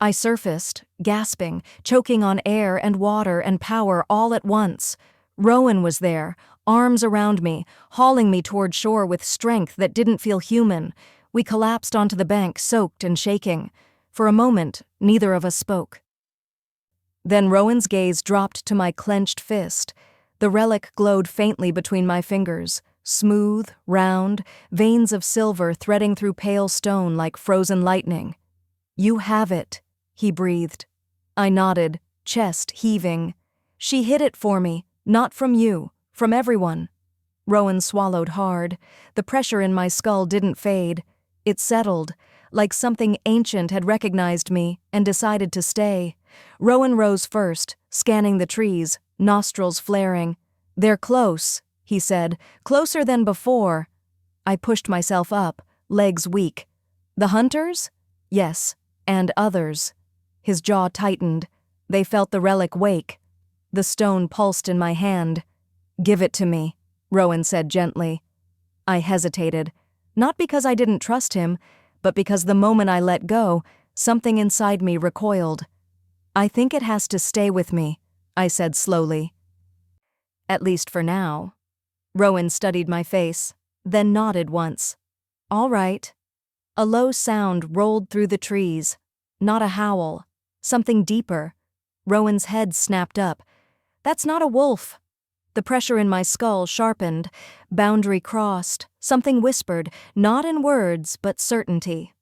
I surfaced, gasping, choking on air and water and power all at once. Rowan was there, arms around me, hauling me toward shore with strength that didn't feel human. We collapsed onto the bank, soaked and shaking. For a moment, neither of us spoke. Then Rowan's gaze dropped to my clenched fist. The relic glowed faintly between my fingers, smooth, round, veins of silver threading through pale stone like frozen lightning. "You have it," he breathed. I nodded, chest heaving. She hid it for me, not from you, from everyone. Rowan swallowed hard. The pressure in my skull didn't fade. It settled, like something ancient had recognized me and decided to stay. Rowan rose first, scanning the trees, nostrils flaring. "They're close," he said, "closer than before." I pushed myself up, legs weak. "The hunters?" "Yes, and others." His jaw tightened. They felt the relic wake. The stone pulsed in my hand. "Give it to me," Rowan said gently. I hesitated, not because I didn't trust him, but because the moment I let go, something inside me recoiled. "I think it has to stay with me," I said slowly. "At least for now." Rowan studied my face, then nodded once. "All right." A low sound rolled through the trees. Not a howl. Something deeper. Rowan's head snapped up. "That's not a wolf." The pressure in my skull sharpened. Boundary crossed. Something whispered, not in words, but certainty.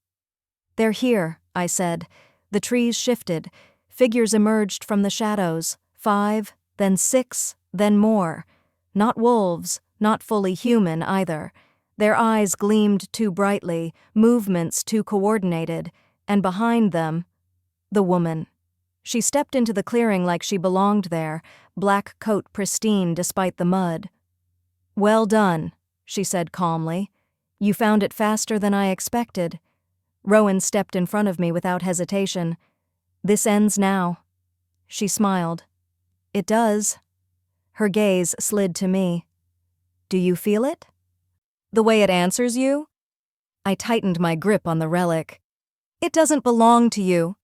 "They're here," I said. The trees shifted. Figures emerged from the shadows. 5, then 6, then more. Not wolves, not fully human either. Their eyes gleamed too brightly, movements too coordinated, and behind them, the woman. She stepped into the clearing like she belonged there, black coat pristine despite the mud. "Well done," she said calmly. "You found it faster than I expected." Rowan stepped in front of me without hesitation. "This ends now." She smiled. "It does." Her gaze slid to me. "Do you feel it? The way it answers you?" I tightened my grip on the relic. "It doesn't belong to you."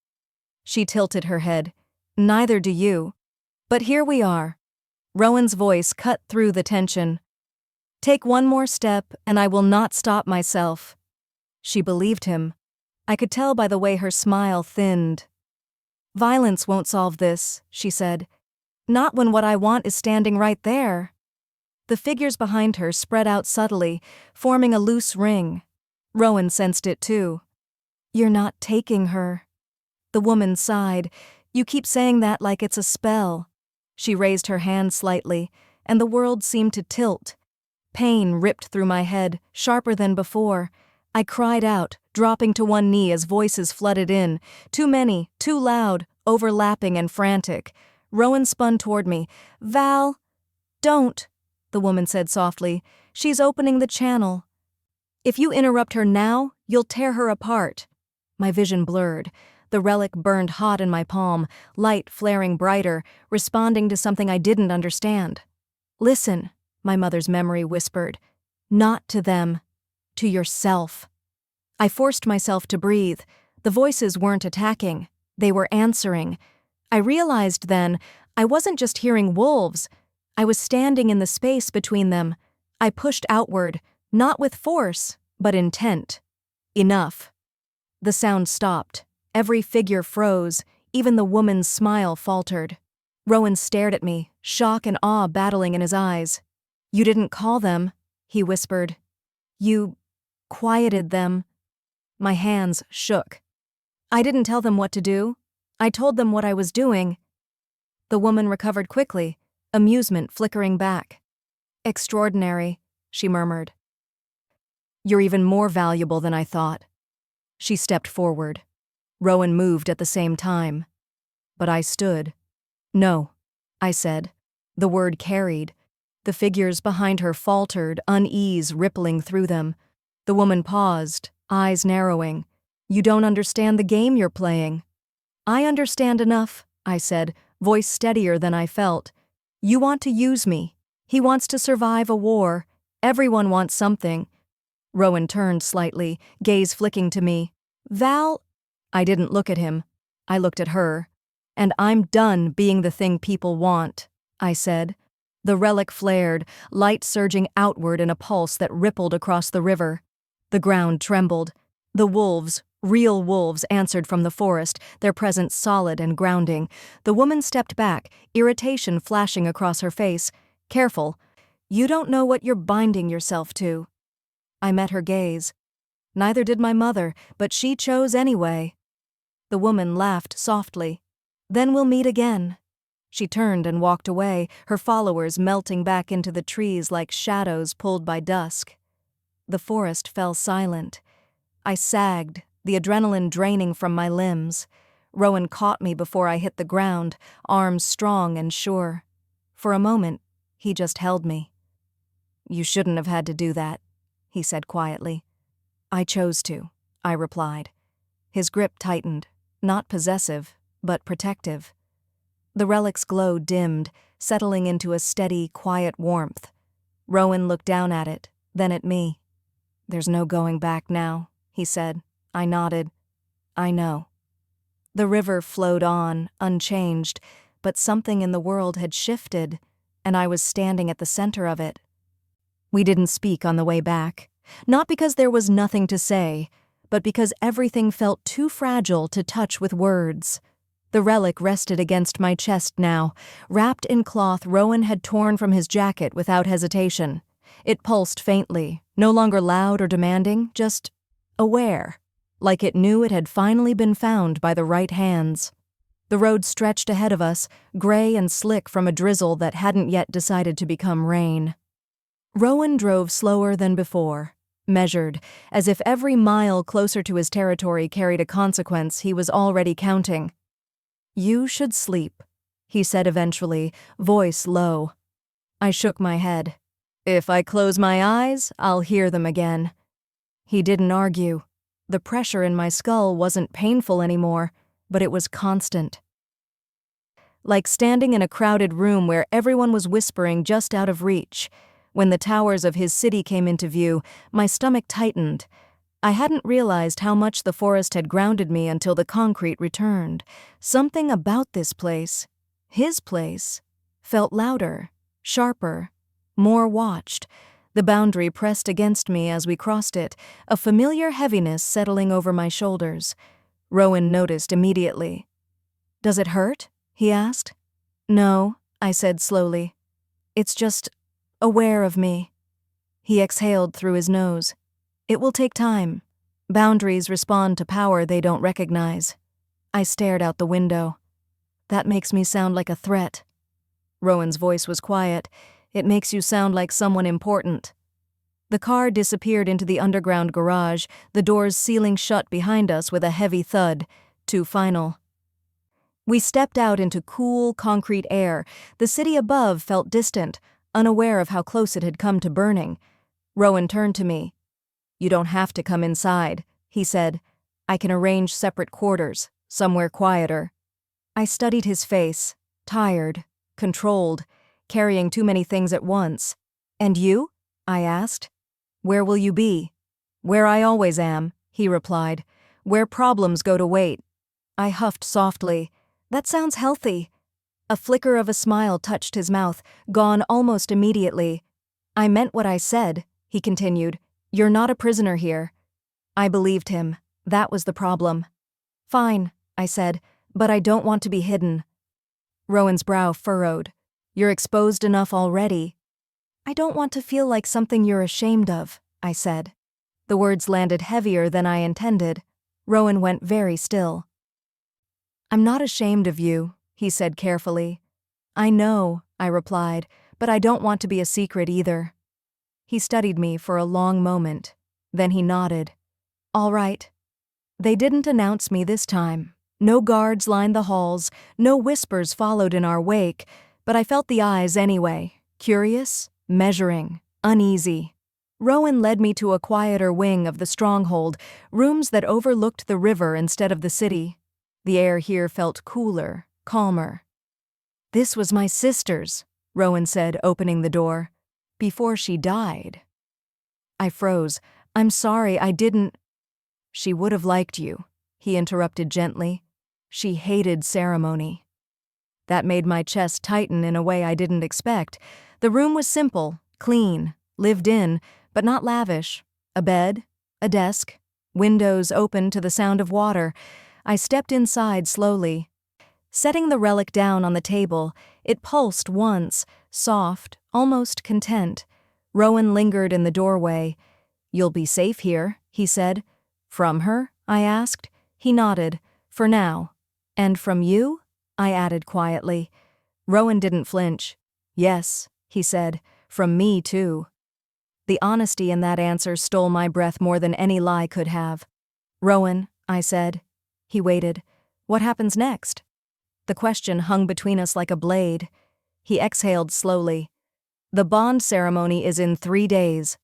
She tilted her head. "Neither do you. But here we are." Rowan's voice cut through the tension. "Take one more step, and I will not stop myself." She believed him. I could tell by the way her smile thinned. "Violence won't solve this," she said. "Not when what I want is standing right there." The figures behind her spread out subtly, forming a loose ring. Rowan sensed it too. "You're not taking her." The woman sighed. "You keep saying that like it's a spell." She raised her hand slightly, and the world seemed to tilt. Pain ripped through my head, sharper than before. I cried out, dropping to one knee as voices flooded in. Too many, too loud, overlapping and frantic. Rowan spun toward me. "Val, don't," the woman said softly. "She's opening the channel. If you interrupt her now, you'll tear her apart." My vision blurred. The relic burned hot in my palm, light flaring brighter, responding to something I didn't understand. "Listen," my mother's memory whispered. "Not to them. To yourself." I forced myself to breathe. The voices weren't attacking. They were answering. I realized then I wasn't just hearing wolves. I was standing in the space between them. I pushed outward, not with force, but intent. Enough. The sound stopped. Every figure froze. Even the woman's smile faltered. Rowan stared at me, shock and awe battling in his eyes. "You didn't call them," he whispered. "You quieted them." My hands shook. "I didn't tell them what to do. I told them what I was doing." The woman recovered quickly, amusement flickering back. "Extraordinary," she murmured. "You're even more valuable than I thought." She stepped forward. Rowan moved at the same time. But I stood. "No," I said. The word carried. The figures behind her faltered, unease rippling through them. The woman paused, eyes narrowing. "You don't understand the game you're playing." "I understand enough," I said, voice steadier than I felt. "You want to use me. He wants to survive a war. Everyone wants something." Rowan turned slightly, gaze flicking to me. "Val—" I didn't look at him. I looked at her. "And I'm done being the thing people want," I said. The relic flared, light surging outward in a pulse that rippled across the river. The ground trembled. The wolves, real wolves, answered from the forest, their presence solid and grounding. The woman stepped back, irritation flashing across her face. "Careful. You don't know what you're binding yourself to." I met her gaze. Neither did my mother, but she chose anyway. The woman laughed softly. Then we'll meet again." She turned and walked away, her followers melting back into the trees like shadows pulled by dusk. The forest fell silent. I sagged, the adrenaline draining from my limbs. Rowan caught me before I hit the ground, arms strong and sure. For a moment, he just held me. "You shouldn't have had to do that," he said quietly. "I chose to," I replied. His grip tightened, not possessive, but protective. The relic's glow dimmed, settling into a steady, quiet warmth. Rowan looked down at it, then at me. "There's no going back now," he said. I nodded. "I know." The river flowed on, unchanged, but something in the world had shifted, and I was standing at the center of it. We didn't speak on the way back, not because there was nothing to say, but because everything felt too fragile to touch with words. The relic rested against my chest now, wrapped in cloth Rowan had torn from his jacket without hesitation. It pulsed faintly, no longer loud or demanding, just aware, like it knew it had finally been found by the right hands. The road stretched ahead of us, gray and slick from a drizzle that hadn't yet decided to become rain. Rowan drove slower than before, measured, as if every mile closer to his territory carried a consequence he was already counting. "You should sleep," he said eventually, voice low. I shook my head. "If I close my eyes, I'll hear them again." He didn't argue. The pressure in my skull wasn't painful anymore, but it was constant. Like standing in a crowded room where everyone was whispering just out of reach. When the towers of his city came into view, my stomach tightened. I hadn't realized how much the forest had grounded me until the concrete returned. Something about this place, his place, felt louder, sharper, more watched. The boundary pressed against me as we crossed it, a familiar heaviness settling over my shoulders. Rowan noticed immediately. "Does it hurt?" he asked. "No," I said slowly. "It's just aware of me." He exhaled through his nose. "It will take time. Boundaries respond to power they don't recognize." I stared out the window. "That makes me sound like a threat." Rowan's voice was quiet. "It makes you sound like someone important." The car disappeared into the underground garage, the doors sealing shut behind us with a heavy thud, too final. We stepped out into cool, concrete air. The city above felt distant, unaware of how close it had come to burning. Rowan turned to me. "You don't have to come inside," he said. "I can arrange separate quarters, somewhere quieter." I studied his face, tired, controlled, carrying too many things at once. "And you?" I asked. "Where will you be?" "Where I always am," he replied. "Where problems go to wait." I huffed softly. "That sounds healthy." A flicker of a smile touched his mouth, gone almost immediately. "I meant what I said," he continued. "You're not a prisoner here." I believed him. That was the problem. "Fine," I said, "but I don't want to be hidden." Rowan's brow furrowed. "You're exposed enough already." "I don't want to feel like something you're ashamed of," I said. The words landed heavier than I intended. Rowan went very still. "I'm not ashamed of you," he said carefully. "I know," I replied, "but I don't want to be a secret either." He studied me for a long moment. Then he nodded. "All right." They didn't announce me this time. No guards lined the halls, no whispers followed in our wake, but I felt the eyes anyway, curious, measuring, uneasy. Rowan led me to a quieter wing of the stronghold, rooms that overlooked the river instead of the city. The air here felt cooler, calmer. "This was my sister's," Rowan said, opening the door. "Before she died." I froze. "I'm sorry, I didn't—" "She would have liked you," he interrupted gently. "She hated ceremony." That made my chest tighten in a way I didn't expect. The room was simple, clean, lived in, but not lavish. A bed, a desk, windows open to the sound of water. I stepped inside slowly. Setting the relic down on the table, it pulsed once, soft, almost content. Rowan lingered in the doorway. "You'll be safe here," he said. "From her?" I asked. He nodded. "For now." "And from you?" I added quietly. Rowan didn't flinch. Yes, he said, from me too. The honesty in that answer stole my breath more than any lie could have. Rowan, I said. He waited. What happens next? The question hung between us like a blade. He exhaled slowly. The bond ceremony is in 3 days.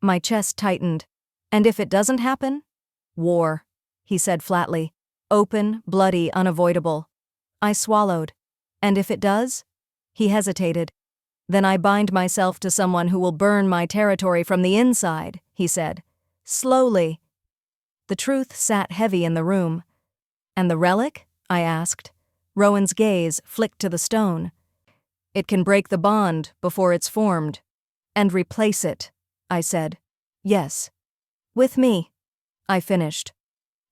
My chest tightened. And if it doesn't happen? War, he said flatly. Open, bloody, unavoidable. I swallowed. And if it does? He hesitated. Then I bind myself to someone who will burn my territory from the inside, he said. Slowly. The truth sat heavy in the room. And the relic? I asked. Rowan's gaze flicked to the stone. It can break the bond before it's formed. And replace it, I said. Yes. With me. I finished.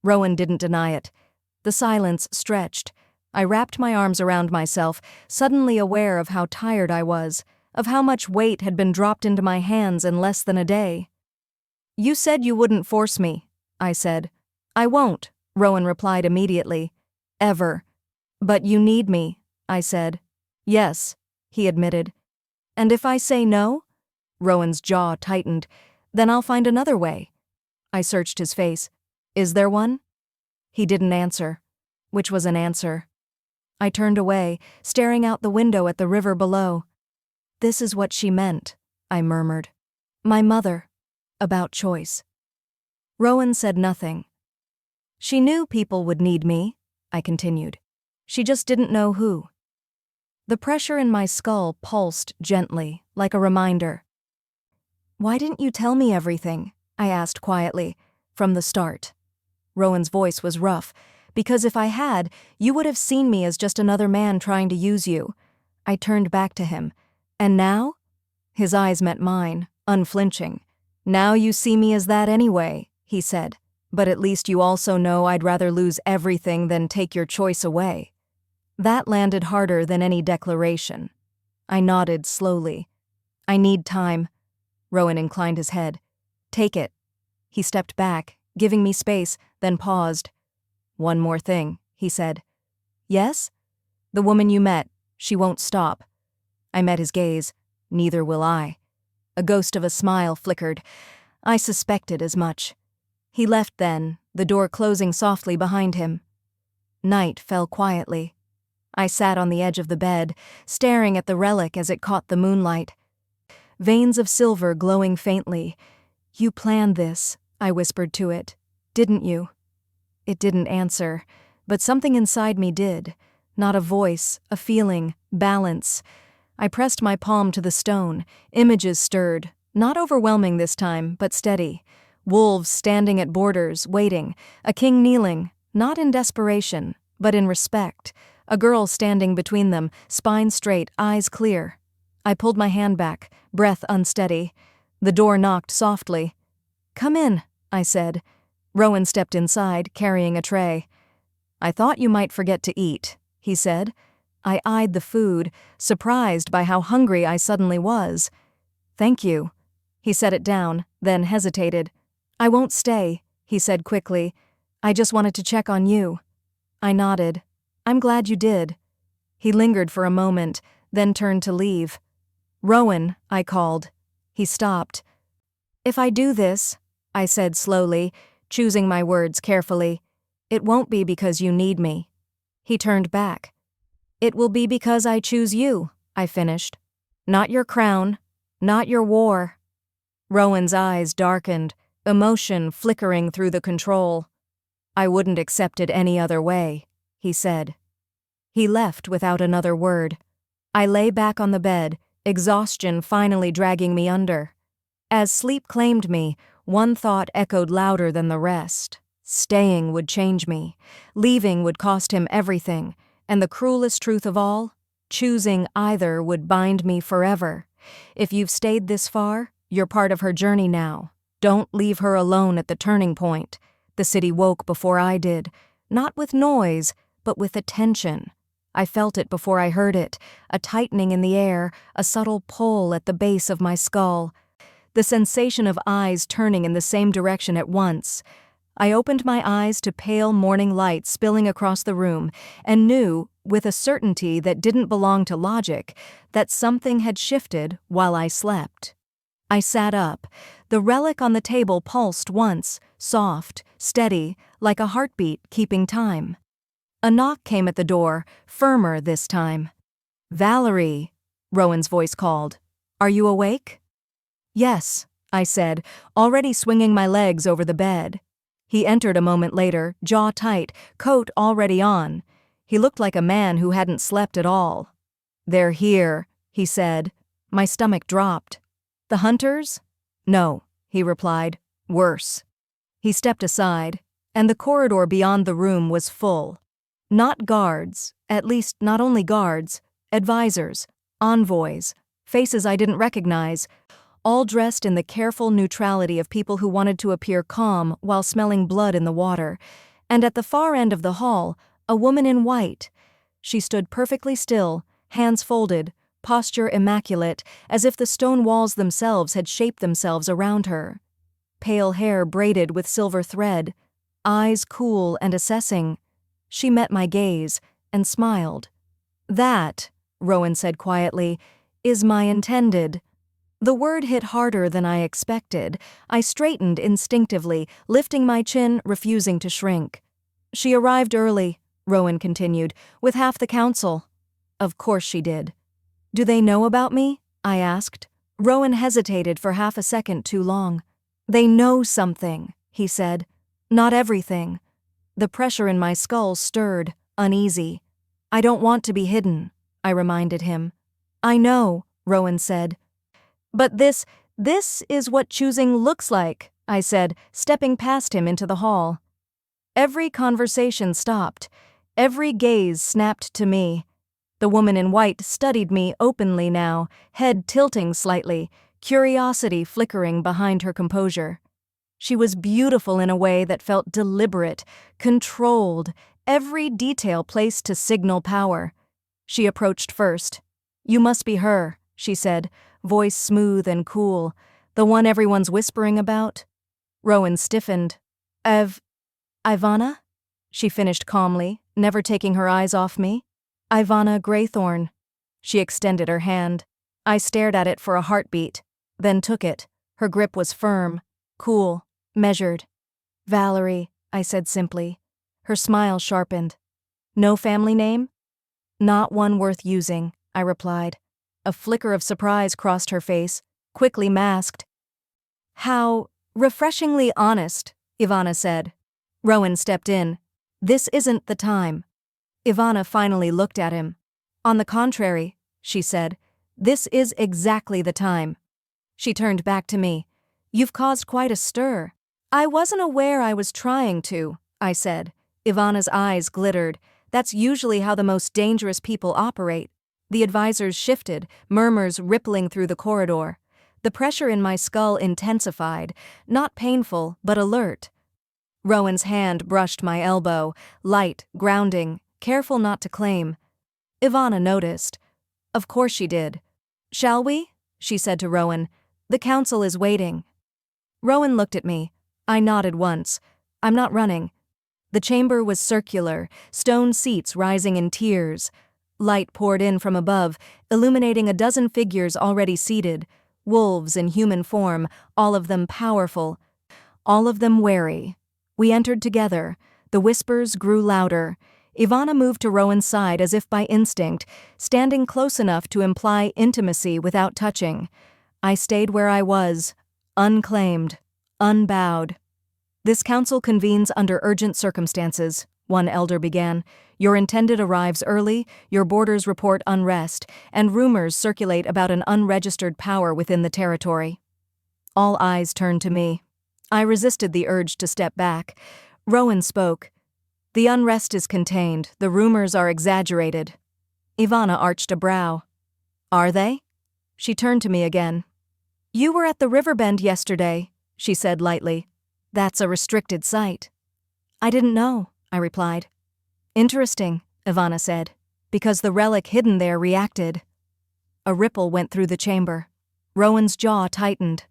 Rowan didn't deny it. The silence stretched. I wrapped my arms around myself, suddenly aware of how tired I was, of how much weight had been dropped into my hands in less than a day. You said you wouldn't force me, I said. I won't, Rowan replied immediately. Ever. But you need me, I said. Yes, he admitted. And if I say no? Rowan's jaw tightened. Then I'll find another way. I searched his face. Is there one? He didn't answer. Which was an answer. I turned away, staring out the window at the river below. This is what she meant, I murmured. My mother. About choice. Rowan said nothing. She knew people would need me, I continued. She just didn't know who. The pressure in my skull pulsed gently, like a reminder. Why didn't you tell me everything? I asked quietly, from the start. Rowan's voice was rough. Because if I had, you would have seen me as just another man trying to use you. I turned back to him. And now? His eyes met mine, unflinching. Now you see me as that anyway, he said. But at least you also know I'd rather lose everything than take your choice away. That landed harder than any declaration. I nodded slowly. I need time. Rowan inclined his head. Take it. He stepped back, giving me space, then paused. One more thing, he said. Yes? The woman you met, she won't stop. I met his gaze. Neither will I. A ghost of a smile flickered. I suspected as much. He left then, the door closing softly behind him. Night fell quietly. I sat on the edge of the bed, staring at the relic as it caught the moonlight. Veins of silver glowing faintly. You planned this, I whispered to it. Didn't you? It didn't answer, but something inside me did. Not a voice, a feeling, balance. I pressed my palm to the stone. Images stirred, not overwhelming this time, but steady. Wolves standing at borders, waiting. A king kneeling, not in desperation, but in respect. A girl standing between them, spine straight, eyes clear. I pulled my hand back, breath unsteady. The door knocked softly. Come in, I said. Rowan stepped inside, carrying a tray. I thought you might forget to eat, he said. I eyed the food, surprised by how hungry I suddenly was. Thank you. He set it down, then hesitated. I won't stay, he said quickly. I just wanted to check on you. I nodded. I'm glad you did. He lingered for a moment, then turned to leave. Rowan, I called. He stopped. If I do this, I said slowly, choosing my words carefully, it won't be because you need me. He turned back. It will be because I choose you, I finished. Not your crown, not your war. Rowan's eyes darkened, emotion flickering through the control. I wouldn't accept it any other way, he said. He left without another word. I lay back on the bed, exhaustion finally dragging me under. As sleep claimed me, one thought echoed louder than the rest. Staying would change me. Leaving would cost him everything. And the cruelest truth of all, choosing either would bind me forever. If you've stayed this far, you're part of her journey now. Don't leave her alone at the turning point. The city woke before I did. Not with noise, but with attention. I felt it before I heard it, a tightening in the air, a subtle pull at the base of my skull. The sensation of eyes turning in the same direction at once. I opened my eyes to pale morning light spilling across the room and knew, with a certainty that didn't belong to logic, that something had shifted while I slept. I sat up. The relic on the table pulsed once, soft, steady, like a heartbeat keeping time. A knock came at the door, firmer this time. "Valerie," Rowan's voice called. "Are you awake?" "Yes," I said, already swinging my legs over the bed. He entered a moment later, jaw tight, coat already on. He looked like a man who hadn't slept at all. "They're here," he said. My stomach dropped. "The hunters?" "No," he replied. "Worse." He stepped aside, and the corridor beyond the room was full. Not guards, at least not only guards, advisors, envoys, faces I didn't recognize, all dressed in the careful neutrality of people who wanted to appear calm while smelling blood in the water. And at the far end of the hall, a woman in white. She stood perfectly still, hands folded, posture immaculate, as if the stone walls themselves had shaped themselves around her. Pale hair braided with silver thread, eyes cool and assessing. She met my gaze and smiled. "That," Rowan said quietly, "is my intended." The word hit harder than I expected. I straightened instinctively, lifting my chin, refusing to shrink. "She arrived early," Rowan continued, "with half the council." "Of course she did." "Do they know about me?" I asked. Rowan hesitated for half a second too long. "They know something," he said. "Not everything." The pressure in my skull stirred, uneasy. "I don't want to be hidden," I reminded him. "I know," Rowan said. "But this is what choosing looks like," I said, stepping past him into the hall. Every conversation stopped. Every gaze snapped to me. The woman in white studied me openly now, head tilting slightly, curiosity flickering behind her composure. She was beautiful in a way that felt deliberate, controlled, every detail placed to signal power. She approached first. "You must be her," she said, voice smooth and cool. "The one everyone's whispering about?" Rowan stiffened. Ivana?" She finished calmly, never taking her eyes off me. "Ivana Graythorne." She extended her hand. I stared at it for a heartbeat, then took it. Her grip was firm, cool, measured. "Valerie," I said simply. Her smile sharpened. "No family name?" "Not one worth using," I replied. A flicker of surprise crossed her face, quickly masked. "How refreshingly honest," Ivana said. Rowan stepped in. "This isn't the time." Ivana finally looked at him. "On the contrary," she said, "this is exactly the time." She turned back to me. "You've caused quite a stir." "I wasn't aware I was trying to," I said. Ivana's eyes glittered. "That's usually how the most dangerous people operate." The advisors shifted, murmurs rippling through the corridor. The pressure in my skull intensified, not painful, but alert. Rowan's hand brushed my elbow, light, grounding, careful not to claim. Ivana noticed. Of course she did. "Shall we?" she said to Rowan. "The council is waiting." Rowan looked at me. I nodded once. "I'm not running." The chamber was circular, stone seats rising in tiers. Light poured in from above, illuminating a dozen figures already seated, wolves in human form, all of them powerful, all of them wary. We entered together. The whispers grew louder. Ivana moved to Rowan's side as if by instinct, standing close enough to imply intimacy without touching. I stayed where I was, unclaimed, unbowed. "This council convenes under urgent circumstances," one elder began. "Your intended arrives early, your borders report unrest, and rumors circulate about an unregistered power within the territory." All eyes turned to me. I resisted the urge to step back. Rowan spoke. "The unrest is contained, the rumors are exaggerated." Ivana arched a brow. "Are they?" She turned to me again. "You were at the riverbend yesterday," she said lightly. "That's a restricted site." "I didn't know," I replied. "Interesting," Ivana said, "because the relic hidden there reacted." A ripple went through the chamber. Rowan's jaw tightened.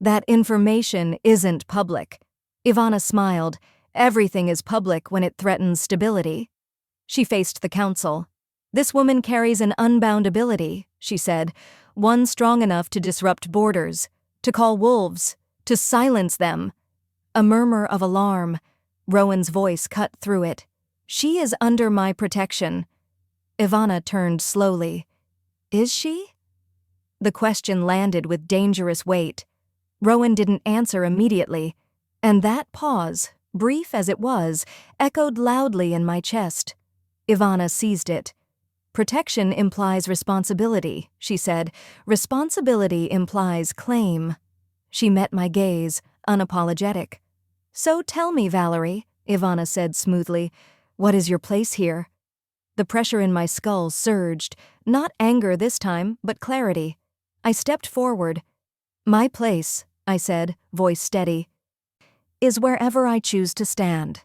"That information isn't public." Ivana smiled. Everything is public when it threatens stability. She faced the council. This woman carries an unbound ability, she said, one strong enough to disrupt borders, to call wolves, to silence them. A murmur of alarm. Rowan's voice cut through it. She is under my protection. Ivana turned slowly. Is she? The question landed with dangerous weight. Rowan didn't answer immediately, and that pause, brief as it was, echoed loudly in my chest. Ivana seized it. Protection implies responsibility, she said. Responsibility implies claim. She met my gaze, unapologetic. So tell me, Valerie, Ivana said smoothly, what is your place here? The pressure in my skull surged, not anger this time, but clarity. I stepped forward. My place, I said, voice steady, is wherever I choose to stand.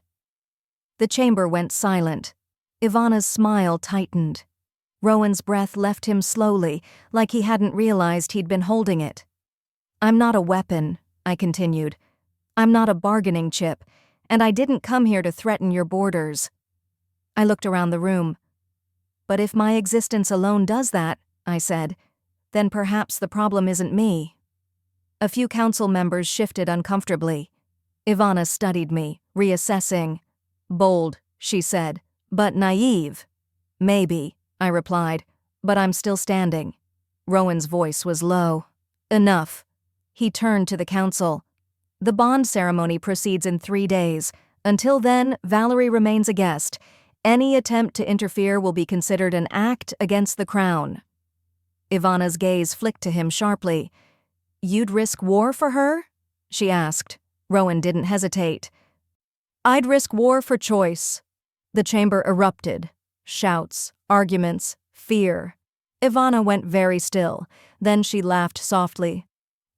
The chamber went silent. Ivana's smile tightened. Rowan's breath left him slowly, like he hadn't realized he'd been holding it. I'm not a weapon, I continued. I'm not a bargaining chip, and I didn't come here to threaten your borders. I looked around the room. But if my existence alone does that, I said, then perhaps the problem isn't me. A few council members shifted uncomfortably. Ivana studied me, reassessing. Bold, she said, but naive. Maybe, I replied, but I'm still standing. Rowan's voice was low. Enough. He turned to the council. The bond ceremony proceeds in 3 days. Until then, Valerie remains a guest. Any attempt to interfere will be considered an act against the crown. Ivana's gaze flicked to him sharply. You'd risk war for her? She asked. Rowan didn't hesitate. I'd risk war for choice. The chamber erupted. Shouts, arguments, fear. Ivana went very still. Then she laughed softly.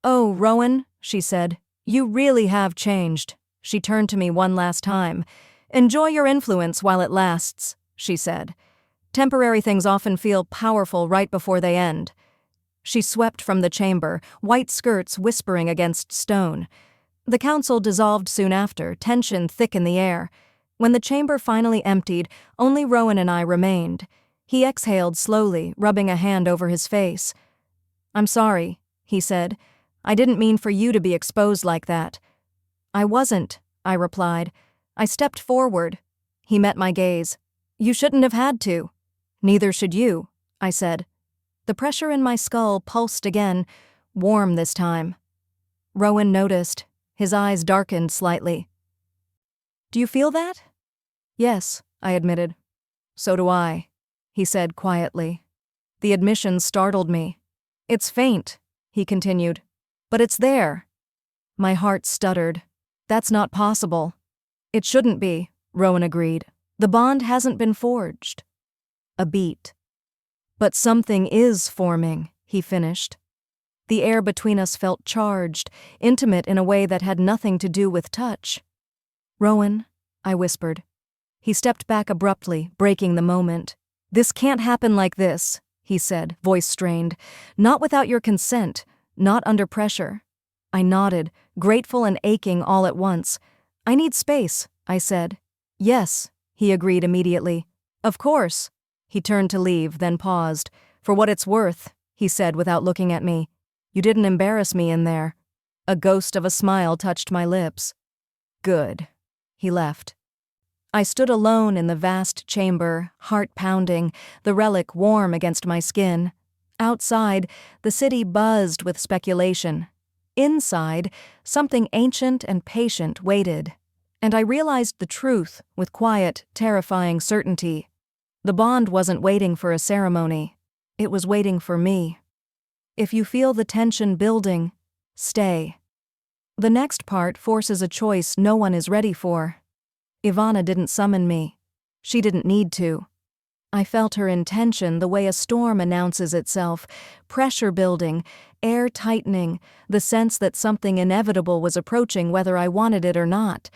Oh, Rowan, she said, you really have changed. She turned to me one last time. Enjoy your influence while it lasts, she said. Temporary things often feel powerful right before they end. She swept from the chamber, white skirts whispering against stone. The council dissolved soon after, tension thick in the air. When the chamber finally emptied, only Rowan and I remained. He exhaled slowly, rubbing a hand over his face. I'm sorry, he said. I didn't mean for you to be exposed like that. I wasn't, I replied. I stepped forward. He met my gaze. You shouldn't have had to. Neither should you, I said. The pressure in my skull pulsed again, warm this time. Rowan noticed. His eyes darkened slightly. Do you feel that? Yes, I admitted. So do I, he said quietly. The admission startled me. It's faint, he continued. But it's there. My heart stuttered. That's not possible. It shouldn't be, Rowan agreed. The bond hasn't been forged. A beat. But something is forming, he finished. The air between us felt charged, intimate in a way that had nothing to do with touch. Rowan, I whispered. He stepped back abruptly, breaking the moment. This can't happen like this, he said, voice strained. Not without your consent, not under pressure. I nodded, grateful and aching all at once. I need space, I said. Yes, he agreed immediately. Of course. He turned to leave, then paused. For what it's worth, he said without looking at me. You didn't embarrass me in there. A ghost of a smile touched my lips. Good. He left. I stood alone in the vast chamber, heart pounding, the relic warm against my skin. Outside, the city buzzed with speculation. Inside, something ancient and patient waited. And I realized the truth with quiet, terrifying certainty. The bond wasn't waiting for a ceremony. It was waiting for me. If you feel the tension building, stay. The next part forces a choice no one is ready for. Ivana didn't summon me. She didn't need to. I felt her intention the way a storm announces itself, pressure building, air tightening, the sense that something inevitable was approaching whether I wanted it or not.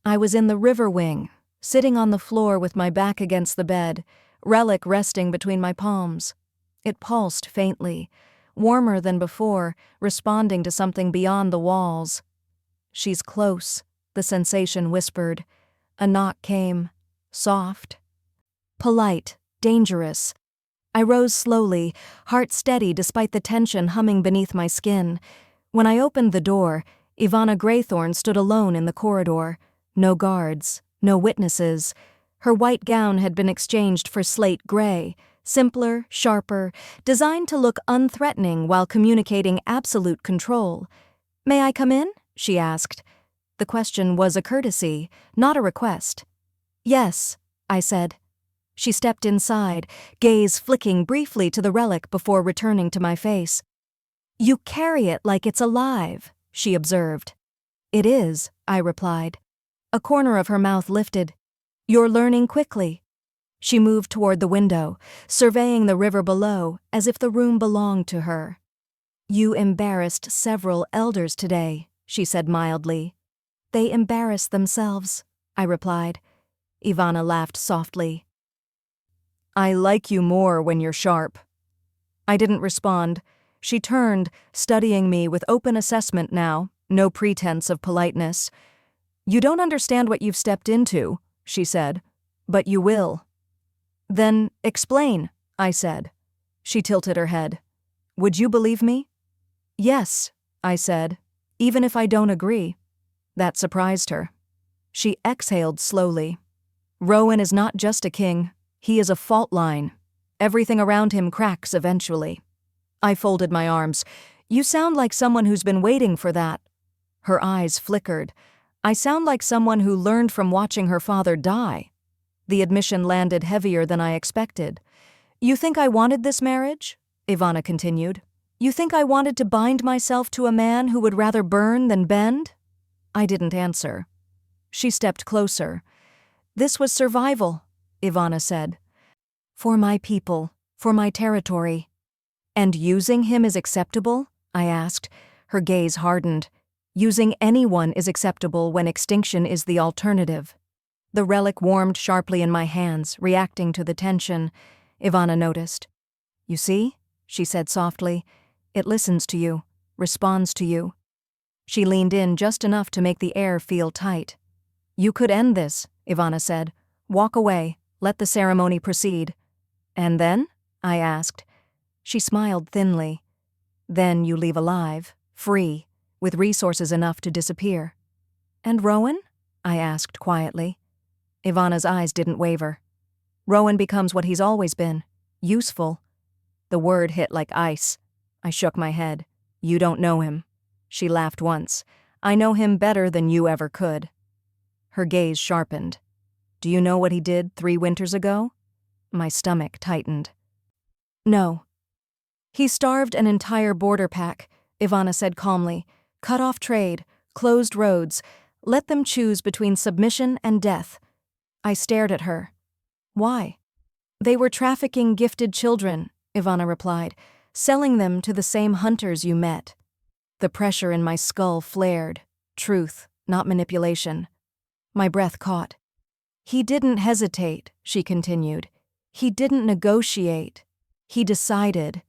I was in the river wing, sitting on the floor with my back against the bed, relic resting between my palms. It pulsed faintly, warmer than before, responding to something beyond the walls. She's close, The sensation whispered. A knock came. Soft. Polite. Dangerous. I rose slowly, heart steady despite the tension humming beneath my skin. When I opened the door, Ivana Graythorne stood alone in the corridor. No guards, no witnesses. Her white gown had been exchanged for slate gray, simpler, sharper, designed to look unthreatening while communicating absolute control. "May I come in?" she asked. The question was a courtesy, not a request. "Yes," I said. She stepped inside, gaze flicking briefly to the relic before returning to my face. "You carry it like it's alive," she observed. "It is," I replied. A corner of her mouth lifted. "You're learning quickly." She moved toward the window, surveying the river below as if the room belonged to her. "You embarrassed several elders today," she said mildly. "They embarrass themselves," I replied. Ivana laughed softly. "I like you more when you're sharp." I didn't respond. She turned, studying me with open assessment now, no pretense of politeness. "You don't understand what you've stepped into," she said, "but you will." "Then explain," I said. She tilted her head. "Would you believe me?" "Yes," I said, "even if I don't agree." That surprised her. She exhaled slowly. "Rowan is not just a king. He is a fault line. Everything around him cracks eventually." I folded my arms. "You sound like someone who's been waiting for that." Her eyes flickered. "I sound like someone who learned from watching her father die." The admission landed heavier than I expected. "You think I wanted this marriage?" Ivana continued. "You think I wanted to bind myself to a man who would rather burn than bend?" I didn't answer. She stepped closer. "This was survival," Ivana said. "For my people, for my territory." "And using him is acceptable?" I asked. Her gaze hardened. "Using anyone is acceptable when extinction is the alternative." The relic warmed sharply in my hands, reacting to the tension. Ivana noticed. "You see?" she said softly. "It listens to you, responds to you." She leaned in just enough to make the air feel tight. "You could end this," Ivana said. "Walk away, let the ceremony proceed." "And then?" I asked. She smiled thinly. "Then you leave alive, free, with resources enough to disappear." "And Rowan?" I asked quietly. Ivana's eyes didn't waver. "Rowan becomes what he's always been, useful." The word hit like ice. I shook my head. "You don't know him." She laughed once. "I know him better than you ever could." Her gaze sharpened. "Do you know what he did 3 winters ago?" My stomach tightened. "No." "He starved an entire border pack," Ivana said calmly. "Cut off trade, closed roads, let them choose between submission and death." I stared at her. "Why?" "They were trafficking gifted children," Ivana replied, "selling them to the same hunters you met." The pressure in my skull flared. Truth, not manipulation. My breath caught. "He didn't hesitate," she continued. "He didn't negotiate. He decided."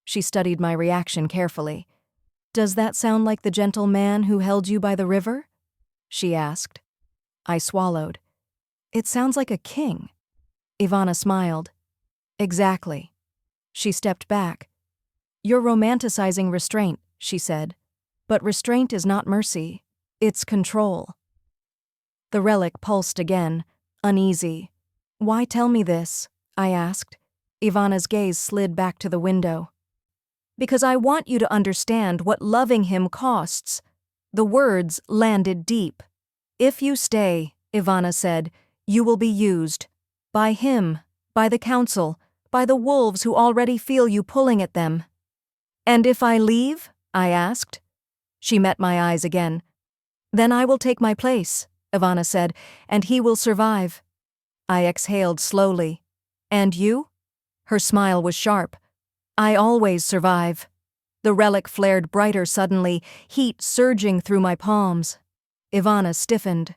She studied my reaction carefully. "Does that sound like the gentle man who held you by the river?" she asked. I swallowed. "It sounds like a king." Ivana smiled. "Exactly." She stepped back. "You're romanticizing restraint," she said. "But restraint is not mercy. It's control." The relic pulsed again, uneasy. "Why tell me this?" I asked. Ivana's gaze slid back to the window. "Because I want you to understand what loving him costs." The words landed deep. "If you stay," Ivana said, "you will be used. By him, by the council, by the wolves who already feel you pulling at them." "And if I leave?" I asked. She met my eyes again. "Then I will take my place," Ivana said, "and he will survive." I exhaled slowly. "And you?" Her smile was sharp. "I always survive." The relic flared brighter suddenly, heat surging through my palms. Ivana stiffened.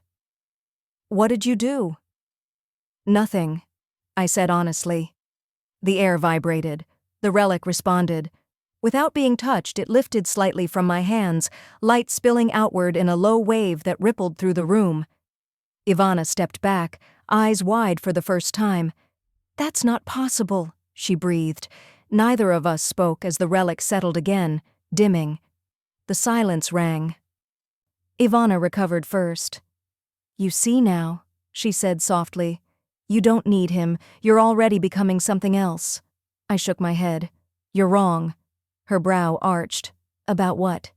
"What did you do?" "Nothing," I said honestly. The air vibrated. The relic responded. Without being touched, it lifted slightly from my hands, light spilling outward in a low wave that rippled through the room. Ivana stepped back, eyes wide for the first time. "That's not possible," she breathed. Neither of us spoke as the relic settled again, dimming. The silence rang. Ivana recovered first. "You see now," she said softly. "You don't need him. You're already becoming something else." I shook my head. "You're wrong." Her brow arched. "About what?"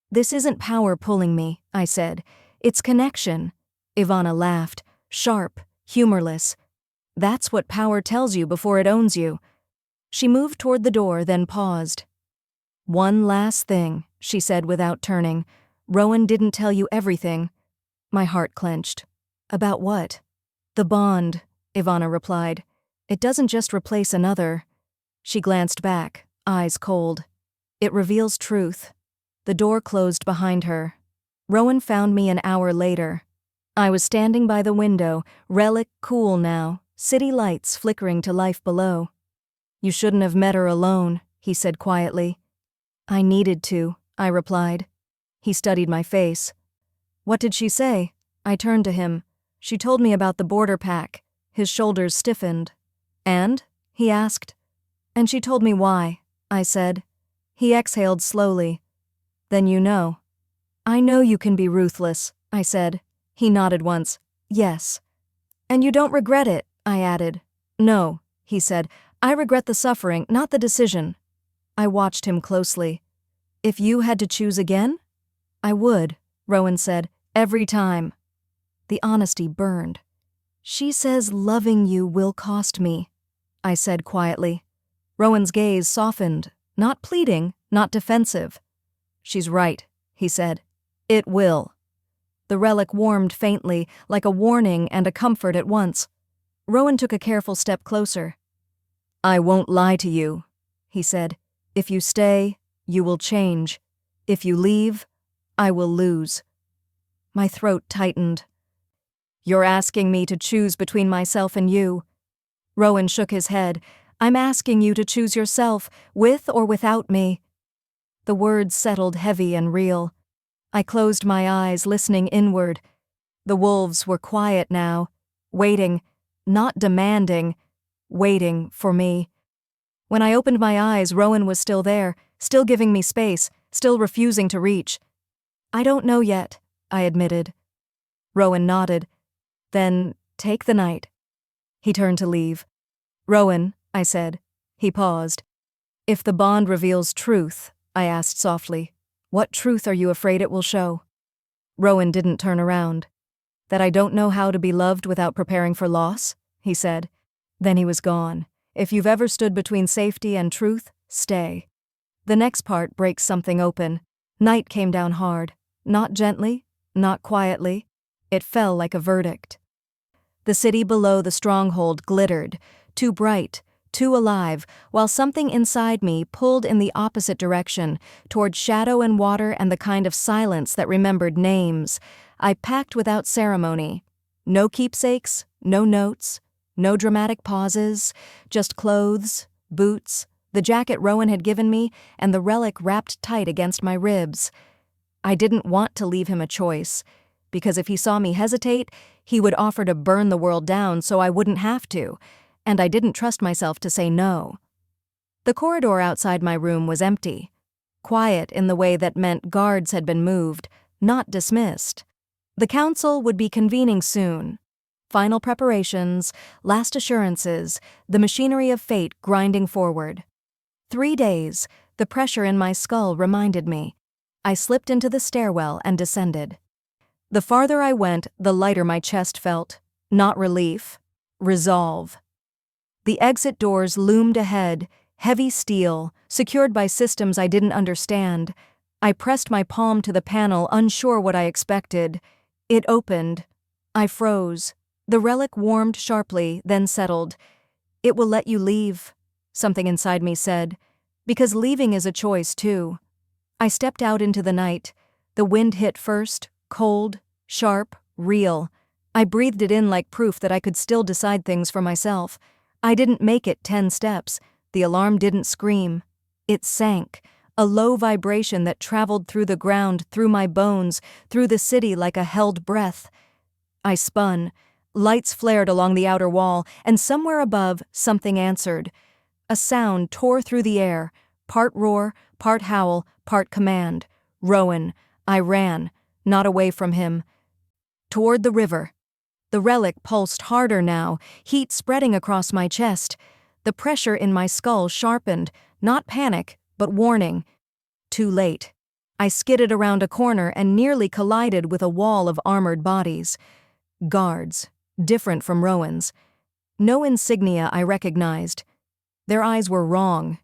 "This isn't power pulling me," I said. "It's connection." Ivana laughed, sharp, humorless. "That's what power tells you before it owns you." She moved toward the door, then paused. "One last thing," she said without turning. "Rowan didn't tell you everything." My heart clenched. "About what?" "The bond," Ivana replied. "It doesn't just replace another." She glanced back, eyes cold. "It reveals truth." The door closed behind her. Rowan found me an hour later. I was standing by the window, relic cool now, city lights flickering to life below. "You shouldn't have met her alone," he said quietly. "I needed to," I replied. He studied my face. "What did she say?" I turned to him. "She told me about the border pack." His shoulders stiffened. "And?" he asked. "And she told me why," I said. He exhaled slowly. "Then you know." "I know you can be ruthless," I said. He nodded once. "Yes." "And you don't regret it," I added. "No," he said. "I regret the suffering, not the decision." I watched him closely. "If you had to choose again?" "I would," Rowan said. "Every time." The honesty burned. "She says loving you will cost me," I said quietly. Rowan's gaze softened, not pleading, not defensive. "She's right," he said. "It will." The relic warmed faintly, like a warning and a comfort at once. Rowan took a careful step closer. "I won't lie to you," he said. "If you stay, you will change. If you leave, I will lose." My throat tightened. "You're asking me to choose between myself and you." Rowan shook his head. "I'm asking you to choose yourself, with or without me." The words settled heavy and real. I closed my eyes, listening inward. The wolves were quiet now, waiting, not demanding, waiting for me. When I opened my eyes, Rowan was still there, still giving me space, still refusing to reach. "I don't know yet," I admitted. Rowan nodded. "Then take the night." He turned to leave. "Rowan," I said. He paused. "If the bond reveals truth," I asked softly, "what truth are you afraid it will show?" Rowan didn't turn around. "That I don't know how to be loved without preparing for loss," he said. Then he was gone. "If you've ever stood between safety and truth, stay." The next part breaks something open. Night came down hard. Not gently, not quietly. It fell like a verdict. The city below the stronghold glittered, too bright, too alive, while something inside me pulled in the opposite direction, toward shadow and water and the kind of silence that remembered names. I packed without ceremony. No keepsakes, no notes, no dramatic pauses, just clothes, boots, the jacket Rowan had given me, and the relic wrapped tight against my ribs. I didn't want to leave him a choice, because if he saw me hesitate, he would offer to burn the world down so I wouldn't have to, and I didn't trust myself to say no. The corridor outside my room was empty, quiet in the way that meant guards had been moved, not dismissed. The council would be convening soon. Final preparations, last assurances, the machinery of fate grinding forward. 3 days, the pressure in my skull reminded me. I slipped into the stairwell and descended. The farther I went, the lighter my chest felt. Not relief, resolve. The exit doors loomed ahead, heavy steel, secured by systems I didn't understand. I pressed my palm to the panel, unsure what I expected. It opened. I froze. The relic warmed sharply, then settled. "It will let you leave," something inside me said, "because leaving is a choice, too." I stepped out into the night. The wind hit first, cold, sharp, real. I breathed it in like proof that I could still decide things for myself. I didn't make it 10 steps. The alarm didn't scream. It sank, a low vibration that traveled through the ground, through my bones, through the city like a held breath. I spun. Lights flared along the outer wall, and somewhere above, something answered. A sound tore through the air, part roar, part howl, part command. Rowan. I ran, not away from him. Toward the river. The relic pulsed harder now, heat spreading across my chest. The pressure in my skull sharpened, not panic, but warning. Too late. I skidded around a corner and nearly collided with a wall of armored bodies. Guards, different from Rowan's. No insignia I recognized. Their eyes were wrong.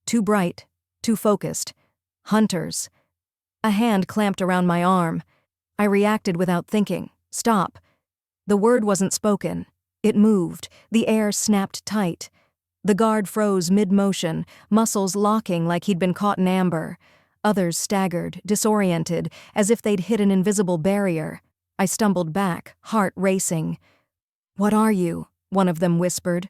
Too bright, too focused. Hunters. A hand clamped around my arm. I reacted without thinking. Stop. The word wasn't spoken. It moved. The air snapped tight. The guard froze mid-motion, muscles locking like he'd been caught in amber. Others staggered, disoriented, as if they'd hit an invisible barrier. I stumbled back, heart racing. "What are you?" one of them whispered.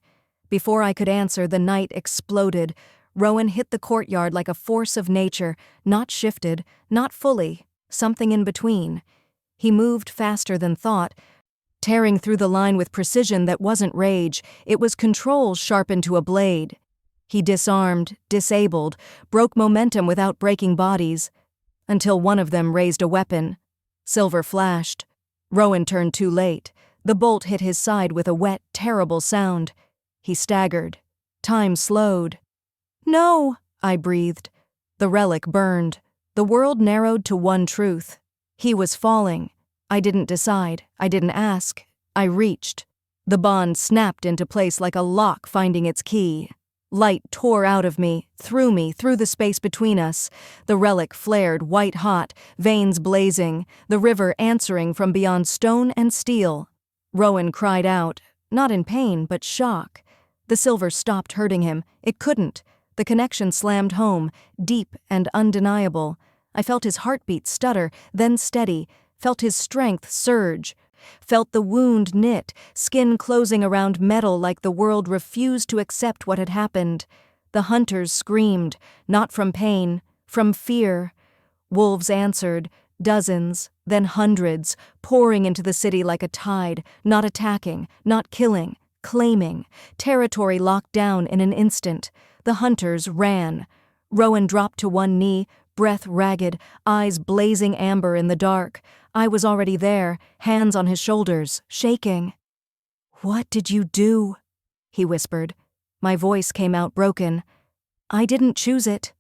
Before I could answer, the night exploded. Rowan hit the courtyard like a force of nature, not shifted, not fully, something in between. He moved faster than thought, tearing through the line with precision that wasn't rage, it was control sharpened to a blade. He disarmed, disabled, broke momentum without breaking bodies, until one of them raised a weapon. Silver flashed. Rowan turned too late. The bolt hit his side with a wet, terrible sound. He staggered. Time slowed. "No!" I breathed. The relic burned. The world narrowed to one truth. He was falling. I didn't decide. I didn't ask. I reached. The bond snapped into place like a lock finding its key. Light tore out of me, through the space between us. The relic flared white-hot, veins blazing, the river answering from beyond stone and steel. Rowan cried out, not in pain, but shock. The silver stopped hurting him. It couldn't. The connection slammed home, deep and undeniable. I felt his heartbeat stutter, then steady, felt his strength surge, felt the wound knit, skin closing around metal like the world refused to accept what had happened. The hunters screamed, not from pain, from fear. Wolves answered, dozens, then hundreds, pouring into the city like a tide, not attacking, not killing, claiming. Territory locked down in an instant. The hunters ran. Rowan dropped to one knee, breath ragged, eyes blazing amber in the dark. I was already there, hands on his shoulders, shaking. "What did you do?" he whispered. My voice came out broken. "I didn't choose it."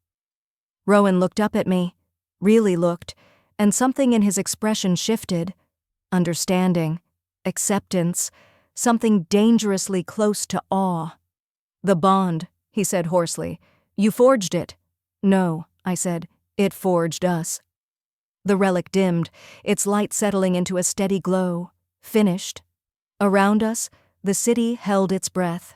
Rowan looked up at me, really looked, and something in his expression shifted. Understanding, acceptance, something dangerously close to awe. "The bond," he said hoarsely. "You forged it." "No," I said. "It forged us." The relic dimmed, its light settling into a steady glow. Finished. Around us, the city held its breath.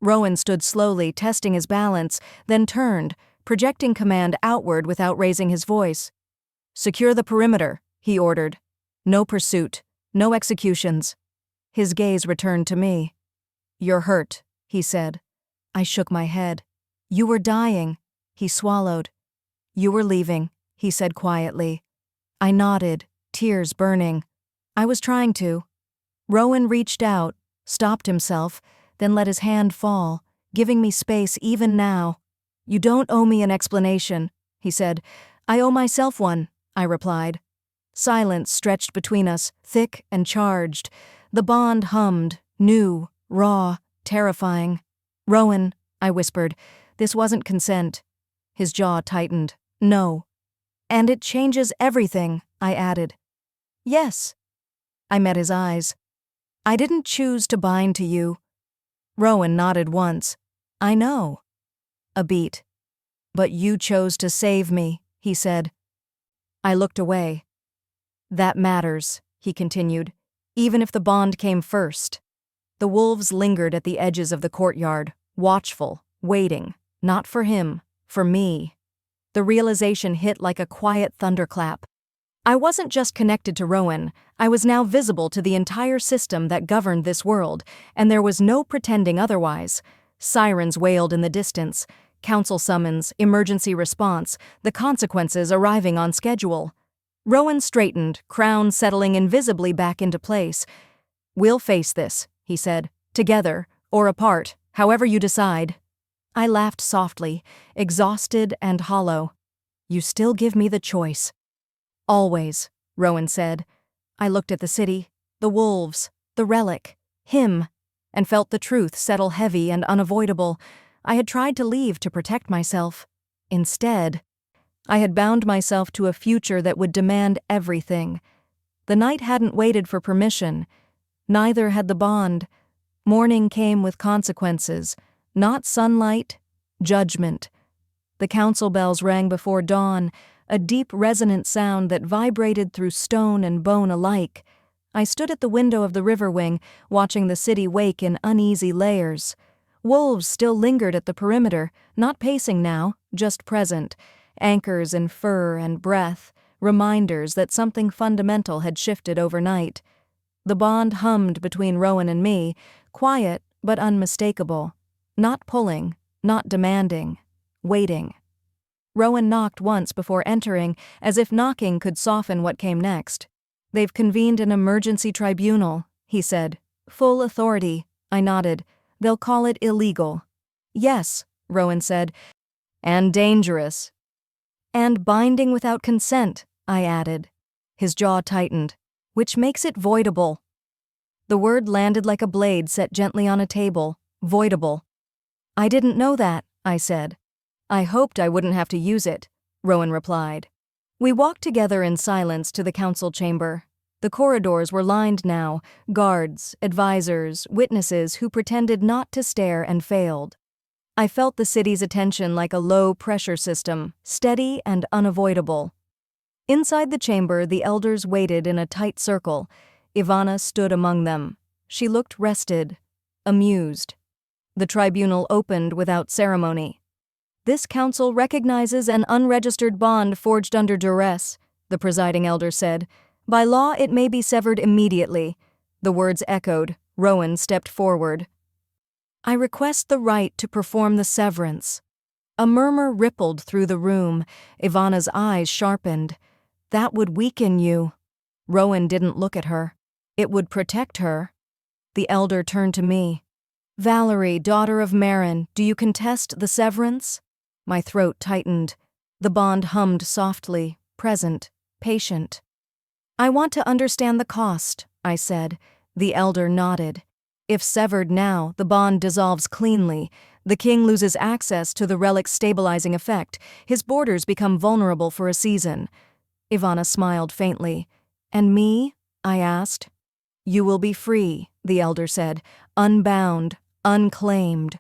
Rowan stood slowly, testing his balance, then turned, projecting command outward without raising his voice. "Secure the perimeter," he ordered. "No pursuit. No executions." His gaze returned to me. "You're hurt," he said. I shook my head. "You were dying." He swallowed. "You were leaving," he said quietly. I nodded, tears burning. I was trying to. Rowan reached out, stopped himself, then let his hand fall, giving me space even now. "You don't owe me an explanation," he said. "I owe myself one," I replied. Silence stretched between us, thick and charged. The bond hummed, new, raw, terrifying. "Rowan," I whispered, "this wasn't consent." His jaw tightened. "No." "And it changes everything," I added. "Yes." I met his eyes. "I didn't choose to bind to you." Rowan nodded once. "I know." A beat. "But you chose to save me," he said. I looked away. "That matters," he continued, "even if the bond came first." The wolves lingered at the edges of the courtyard, watchful, waiting, not for him, for me. The realization hit like a quiet thunderclap. I wasn't just connected to Rowan, I was now visible to the entire system that governed this world, and there was no pretending otherwise. Sirens wailed in the distance. Council summons, emergency response, the consequences arriving on schedule. Rowan straightened, crown settling invisibly back into place. "We'll face this," he said. "Together, or apart, however you decide." I laughed softly, exhausted and hollow. "You still give me the choice." "Always," Rowan said. I looked at the city, the wolves, the relic, him, and felt the truth settle heavy and unavoidable. I had tried to leave to protect myself. Instead, I had bound myself to a future that would demand everything. The night hadn't waited for permission. Neither had the bond. Morning came with consequences. Not sunlight, judgment. The council bells rang before dawn, a deep resonant sound that vibrated through stone and bone alike. I stood at the window of the river wing, watching the city wake in uneasy layers. Wolves still lingered at the perimeter, not pacing now, just present, anchors in fur and breath, reminders that something fundamental had shifted overnight. The bond hummed between Rowan and me, quiet but unmistakable. Not pulling, not demanding, waiting. Rowan knocked once before entering, as if knocking could soften what came next. "They've convened an emergency tribunal," he said. "Full authority." I nodded. "They'll call it illegal." "Yes," Rowan said. "And dangerous." "And binding without consent," I added. His jaw tightened. "Which makes it voidable." The word landed like a blade set gently on a table. Voidable. "I didn't know that," I said. "I hoped I wouldn't have to use it," Rowan replied. We walked together in silence to the council chamber. The corridors were lined now, guards, advisors, witnesses who pretended not to stare and failed. I felt the city's attention like a low-pressure system, steady and unavoidable. Inside the chamber, the elders waited in a tight circle. Ivana stood among them. She looked rested, amused. The tribunal opened without ceremony. "This council recognizes an unregistered bond forged under duress," the presiding elder said. "By law, it may be severed immediately." The words echoed. Rowan stepped forward. "I request the right to perform the severance." A murmur rippled through the room. Ivana's eyes sharpened. "That would weaken you." Rowan didn't look at her. "It would protect her." The elder turned to me. "Valerie, daughter of Marin, do you contest the severance?" My throat tightened. The bond hummed softly, present, patient. "I want to understand the cost," I said. The elder nodded. "If severed now, the bond dissolves cleanly. The king loses access to the relic's stabilizing effect. His borders become vulnerable for a season." Ivana smiled faintly. "And me?" I asked. "You will be free," the elder said. "Unbound, unclaimed."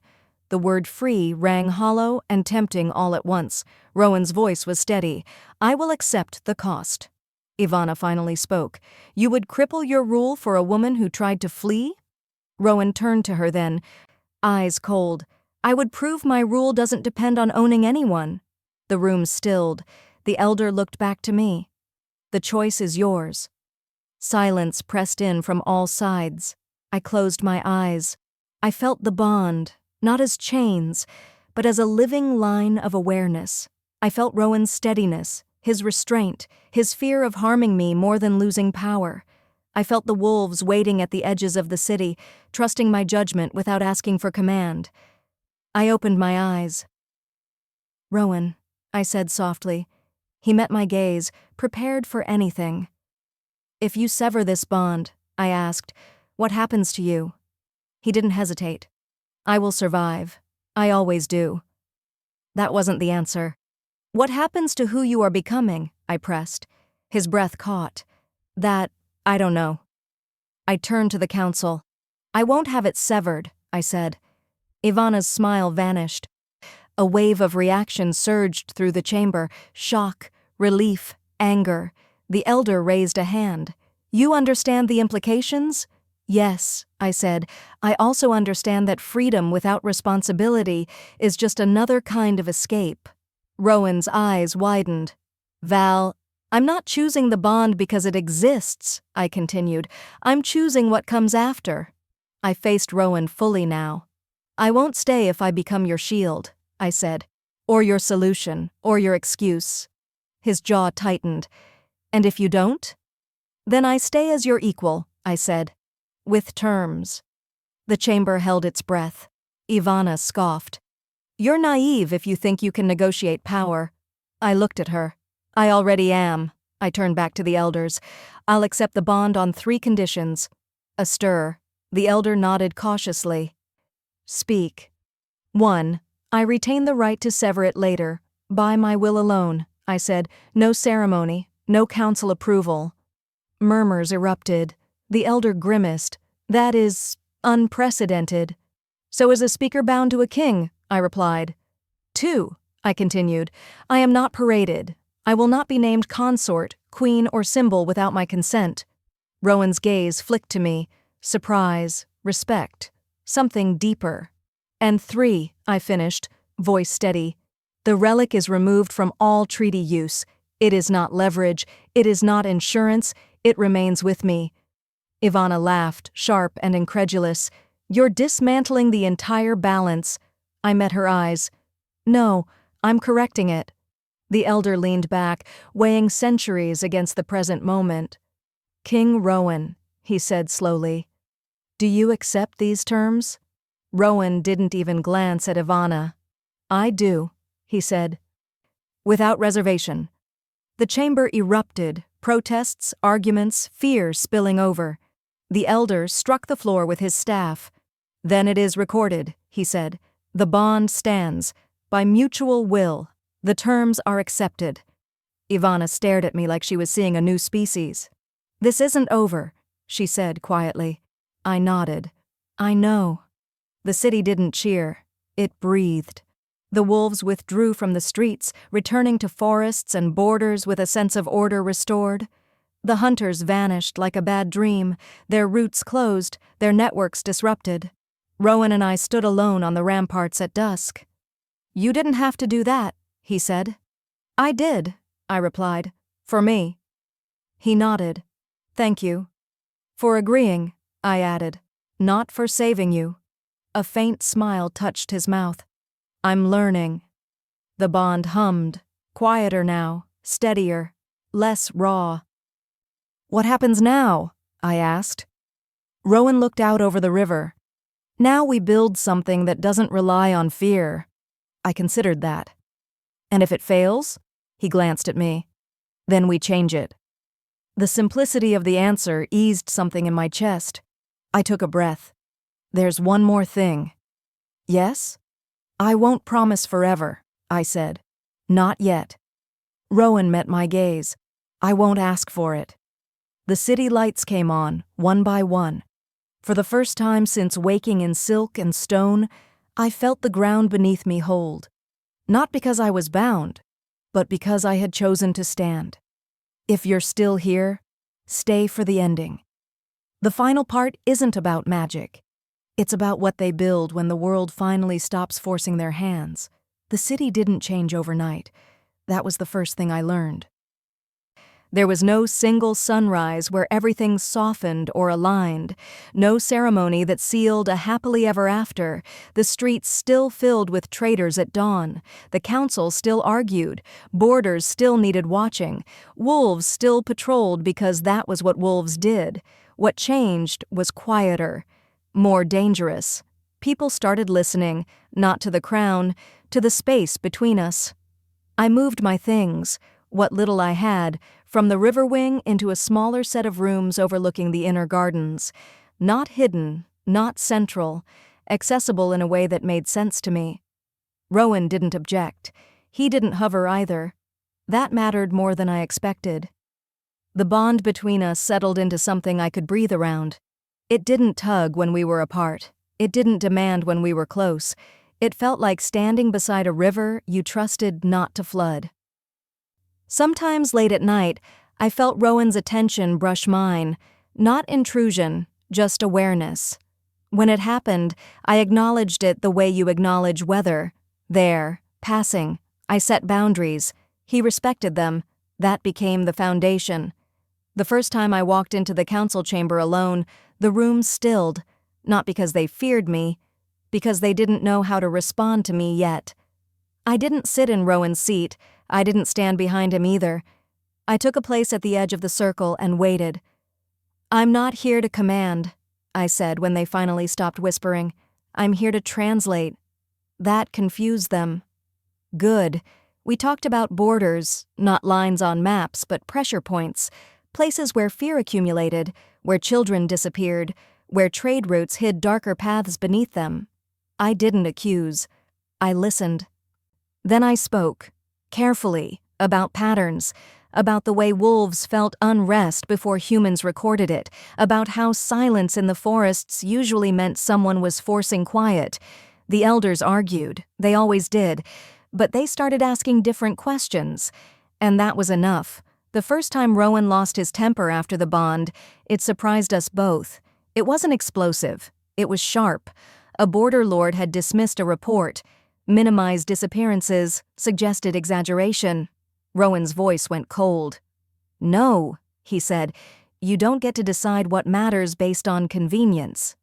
The word free rang hollow and tempting all at once. Rowan's voice was steady. "I will accept the cost." Ivana finally spoke. "You would cripple your rule for a woman who tried to flee?" Rowan turned to her then, eyes cold. "I would prove my rule doesn't depend on owning anyone." The room stilled. The elder looked back to me. "The choice is yours." Silence pressed in from all sides. I closed my eyes. I felt the bond, not as chains, but as a living line of awareness. I felt Rowan's steadiness, his restraint, his fear of harming me more than losing power. I felt the wolves waiting at the edges of the city, trusting my judgment without asking for command. I opened my eyes. "Rowan," I said softly. He met my gaze, prepared for anything. "If you sever this bond," I asked, "what happens to you?" He didn't hesitate. "I will survive. I always do." That wasn't the answer. "What happens to who you are becoming?" I pressed. His breath caught. "That, I don't know." I turned to the council. "I won't have it severed," I said. Ivana's smile vanished. A wave of reaction surged through the chamber. Shock, relief, anger. The elder raised a hand. "You understand the implications?" "Yes," I said. "I also understand that freedom without responsibility is just another kind of escape." Rowan's eyes widened. "Val, I'm not choosing the bond because it exists," I continued. "I'm choosing what comes after." I faced Rowan fully now. "I won't stay if I become your shield," I said. Or your solution, or your excuse. His jaw tightened. And if you don't? Then I stay as your equal, I said. With terms. The chamber held its breath. Ivana scoffed. You're naive if you think you can negotiate power. I looked at her. I already am. I turned back to the elders. I'll accept the bond on 3 conditions. A stir. The elder nodded cautiously. Speak. 1. I retain the right to sever it later, by my will alone, I said. No ceremony, no council approval. Murmurs erupted. The elder grimaced. That is unprecedented. So is a speaker bound to a king, I replied. 2, I continued, I am not paraded. I will not be named consort, queen, or symbol without my consent. Rowan's gaze flicked to me. Surprise, respect, something deeper. And 3, I finished, voice steady. The relic is removed from all treaty use. It is not leverage, it is not insurance, it remains with me. Ivana laughed, sharp and incredulous. You're dismantling the entire balance. I met her eyes. No, I'm correcting it. The elder leaned back, weighing centuries against the present moment. King Rowan, he said slowly. Do you accept these terms? Rowan didn't even glance at Ivana. I do, he said. Without reservation. The chamber erupted, protests, arguments, fear spilling over. The elder struck the floor with his staff. Then it is recorded, he said. The bond stands. By mutual will. The terms are accepted. Ivana stared at me like she was seeing a new species. This isn't over, she said quietly. I nodded. I know. The city didn't cheer. It breathed. The wolves withdrew from the streets, returning to forests and borders with a sense of order restored. The hunters vanished like a bad dream, their routes closed, their networks disrupted. Rowan and I stood alone on the ramparts at dusk. You didn't have to do that, he said. I did, I replied. For me. He nodded. Thank you. For agreeing, I added. Not for saving you. A faint smile touched his mouth. I'm learning. The bond hummed, quieter now, steadier, less raw. What happens now? I asked. Rowan looked out over the river. Now we build something that doesn't rely on fear. I considered that. And if it fails? He glanced at me. Then we change it. The simplicity of the answer eased something in my chest. I took a breath. There's one more thing. Yes? I won't promise forever, I said. Not yet. Rowan met my gaze. I won't ask for it. The city lights came on, one by one. For the first time since waking in silk and stone, I felt the ground beneath me hold. Not because I was bound, but because I had chosen to stand. If you're still here, stay for the ending. The final part isn't about magic. It's about what they build when the world finally stops forcing their hands. The city didn't change overnight. That was the first thing I learned. There was no single sunrise where everything softened or aligned, no ceremony that sealed a happily ever after, the streets still filled with traitors at dawn, the council still argued, borders still needed watching, wolves still patrolled because that was what wolves did. What changed was quieter, more dangerous. People started listening, not to the crown, to the space between us. I moved my things, what little I had, from the river wing into a smaller set of rooms overlooking the inner gardens. Not hidden, not central, accessible in a way that made sense to me. Rowan didn't object. He didn't hover either. That mattered more than I expected. The bond between us settled into something I could breathe around. It didn't tug when we were apart. It didn't demand when we were close. It felt like standing beside a river you trusted not to flood. Sometimes late at night, I felt Rowan's attention brush mine. Not intrusion, just awareness. When it happened, I acknowledged it the way you acknowledge weather. There, passing. I set boundaries. He respected them. That became the foundation. The first time I walked into the council chamber alone, the room stilled, not because they feared me, because they didn't know how to respond to me yet. I didn't sit in Rowan's seat. I didn't stand behind him either. I took a place at the edge of the circle and waited. "I'm not here to command," I said when they finally stopped whispering. "I'm here to translate." That confused them. Good. We talked about borders, not lines on maps, but pressure points, places where fear accumulated, where children disappeared, where trade routes hid darker paths beneath them. I didn't accuse. I listened. Then I spoke, carefully, about patterns, about the way wolves felt unrest before humans recorded it, about how silence in the forests usually meant someone was forcing quiet. The elders argued, they always did, but they started asking different questions, and that was enough. The first time Rowan lost his temper after the bond, it surprised us both. It wasn't explosive, it was sharp. A border lord had dismissed a report, minimized disappearances, suggested exaggeration. Rowan's voice went cold. "No," he said, "you don't get to decide what matters based on convenience."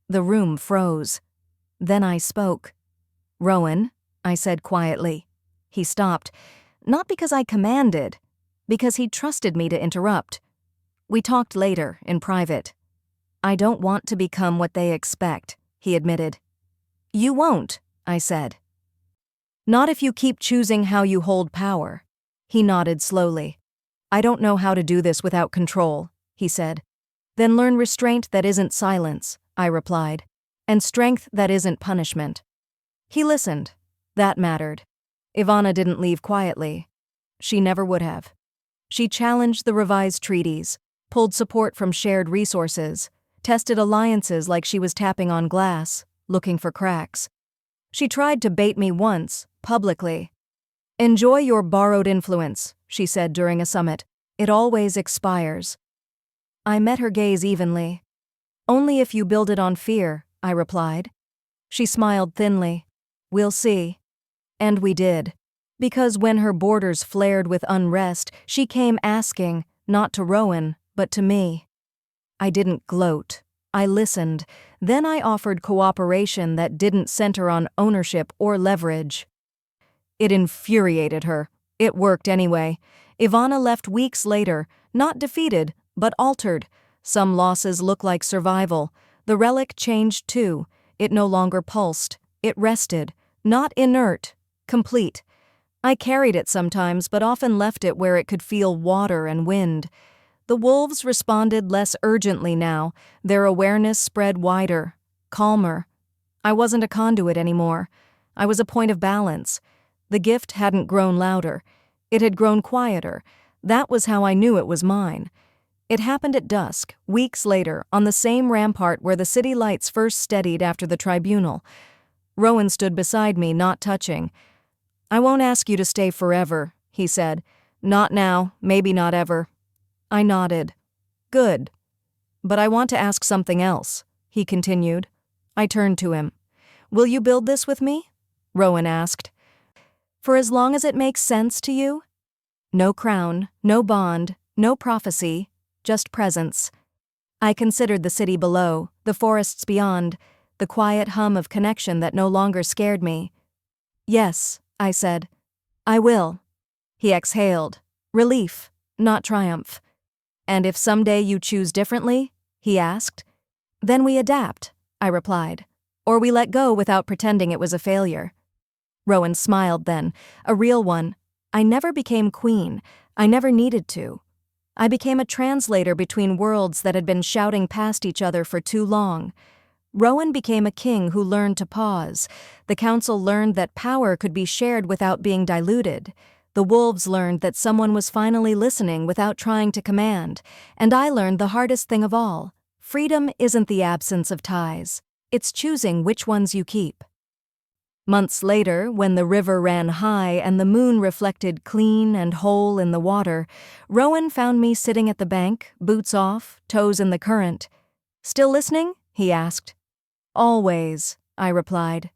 The room froze. Then I spoke. "Rowan," I said quietly. He stopped, not because I commanded, because he trusted me to interrupt. We talked later, in private. "I don't want to become what they expect," he admitted. "You won't," I said. "Not if you keep choosing how you hold power." He nodded slowly. "I don't know how to do this without control," he said. "Then learn restraint that isn't silence," I replied, "and strength that isn't punishment." He listened. That mattered. Ivana didn't leave quietly. She never would have. She challenged the revised treaties, pulled support from shared resources, tested alliances like she was tapping on glass, looking for cracks. She tried to bait me once, publicly. "Enjoy your borrowed influence," she said during a summit. "It always expires." I met her gaze evenly. "Only if you build it on fear," I replied. She smiled thinly. "We'll see." And we did. Because when her borders flared with unrest, she came asking, not to Rowan, but to me. I didn't gloat. I listened. Then I offered cooperation that didn't center on ownership or leverage. It infuriated her. It worked anyway. Ivana left weeks later, not defeated, but altered. Some losses look like survival. The relic changed too. It no longer pulsed. It rested. Not inert. Complete. I carried it sometimes, but often left it where it could feel water and wind. The wolves responded less urgently now. Their awareness spread wider, calmer. I wasn't a conduit anymore. I was a point of balance. The gift hadn't grown louder. It had grown quieter. That was how I knew it was mine. It happened at dusk, weeks later, on the same rampart where the city lights first steadied after the tribunal. Rowan stood beside me, not touching. "I won't ask you to stay forever," he said. "Not now, maybe not ever." I nodded. "Good. But I want to ask something else," he continued. I turned to him. "Will you build this with me?" Rowan asked. "For as long as it makes sense to you?" No crown, no bond, no prophecy, just presence. I considered the city below, the forests beyond, the quiet hum of connection that no longer scared me. "Yes," I said. "I will." He exhaled. Relief, not triumph. "And if someday you choose differently?" he asked. "Then we adapt," I replied. "Or we let go without pretending it was a failure." Rowan smiled then, a real one. I never became queen. I never needed to. I became a translator between worlds that had been shouting past each other for too long. Rowan became a king who learned to pause. The council learned that power could be shared without being diluted. The wolves learned that someone was finally listening without trying to command. And I learned the hardest thing of all. Freedom isn't the absence of ties. It's choosing which ones you keep. Months later, when the river ran high and the moon reflected clean and whole in the water, Rowan found me sitting at the bank, boots off, toes in the current. "Still listening?" he asked. "Always," I replied.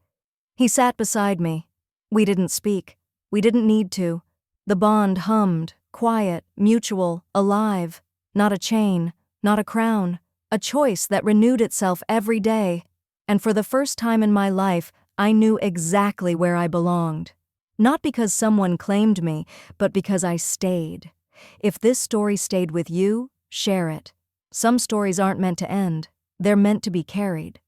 He sat beside me. We didn't speak. We didn't need to. The bond hummed, quiet, mutual, alive. Not a chain, not a crown. A choice that renewed itself every day. And for the first time in my life, I knew exactly where I belonged. Not because someone claimed me, but because I stayed. If this story stayed with you, share it. Some stories aren't meant to end, they're meant to be carried.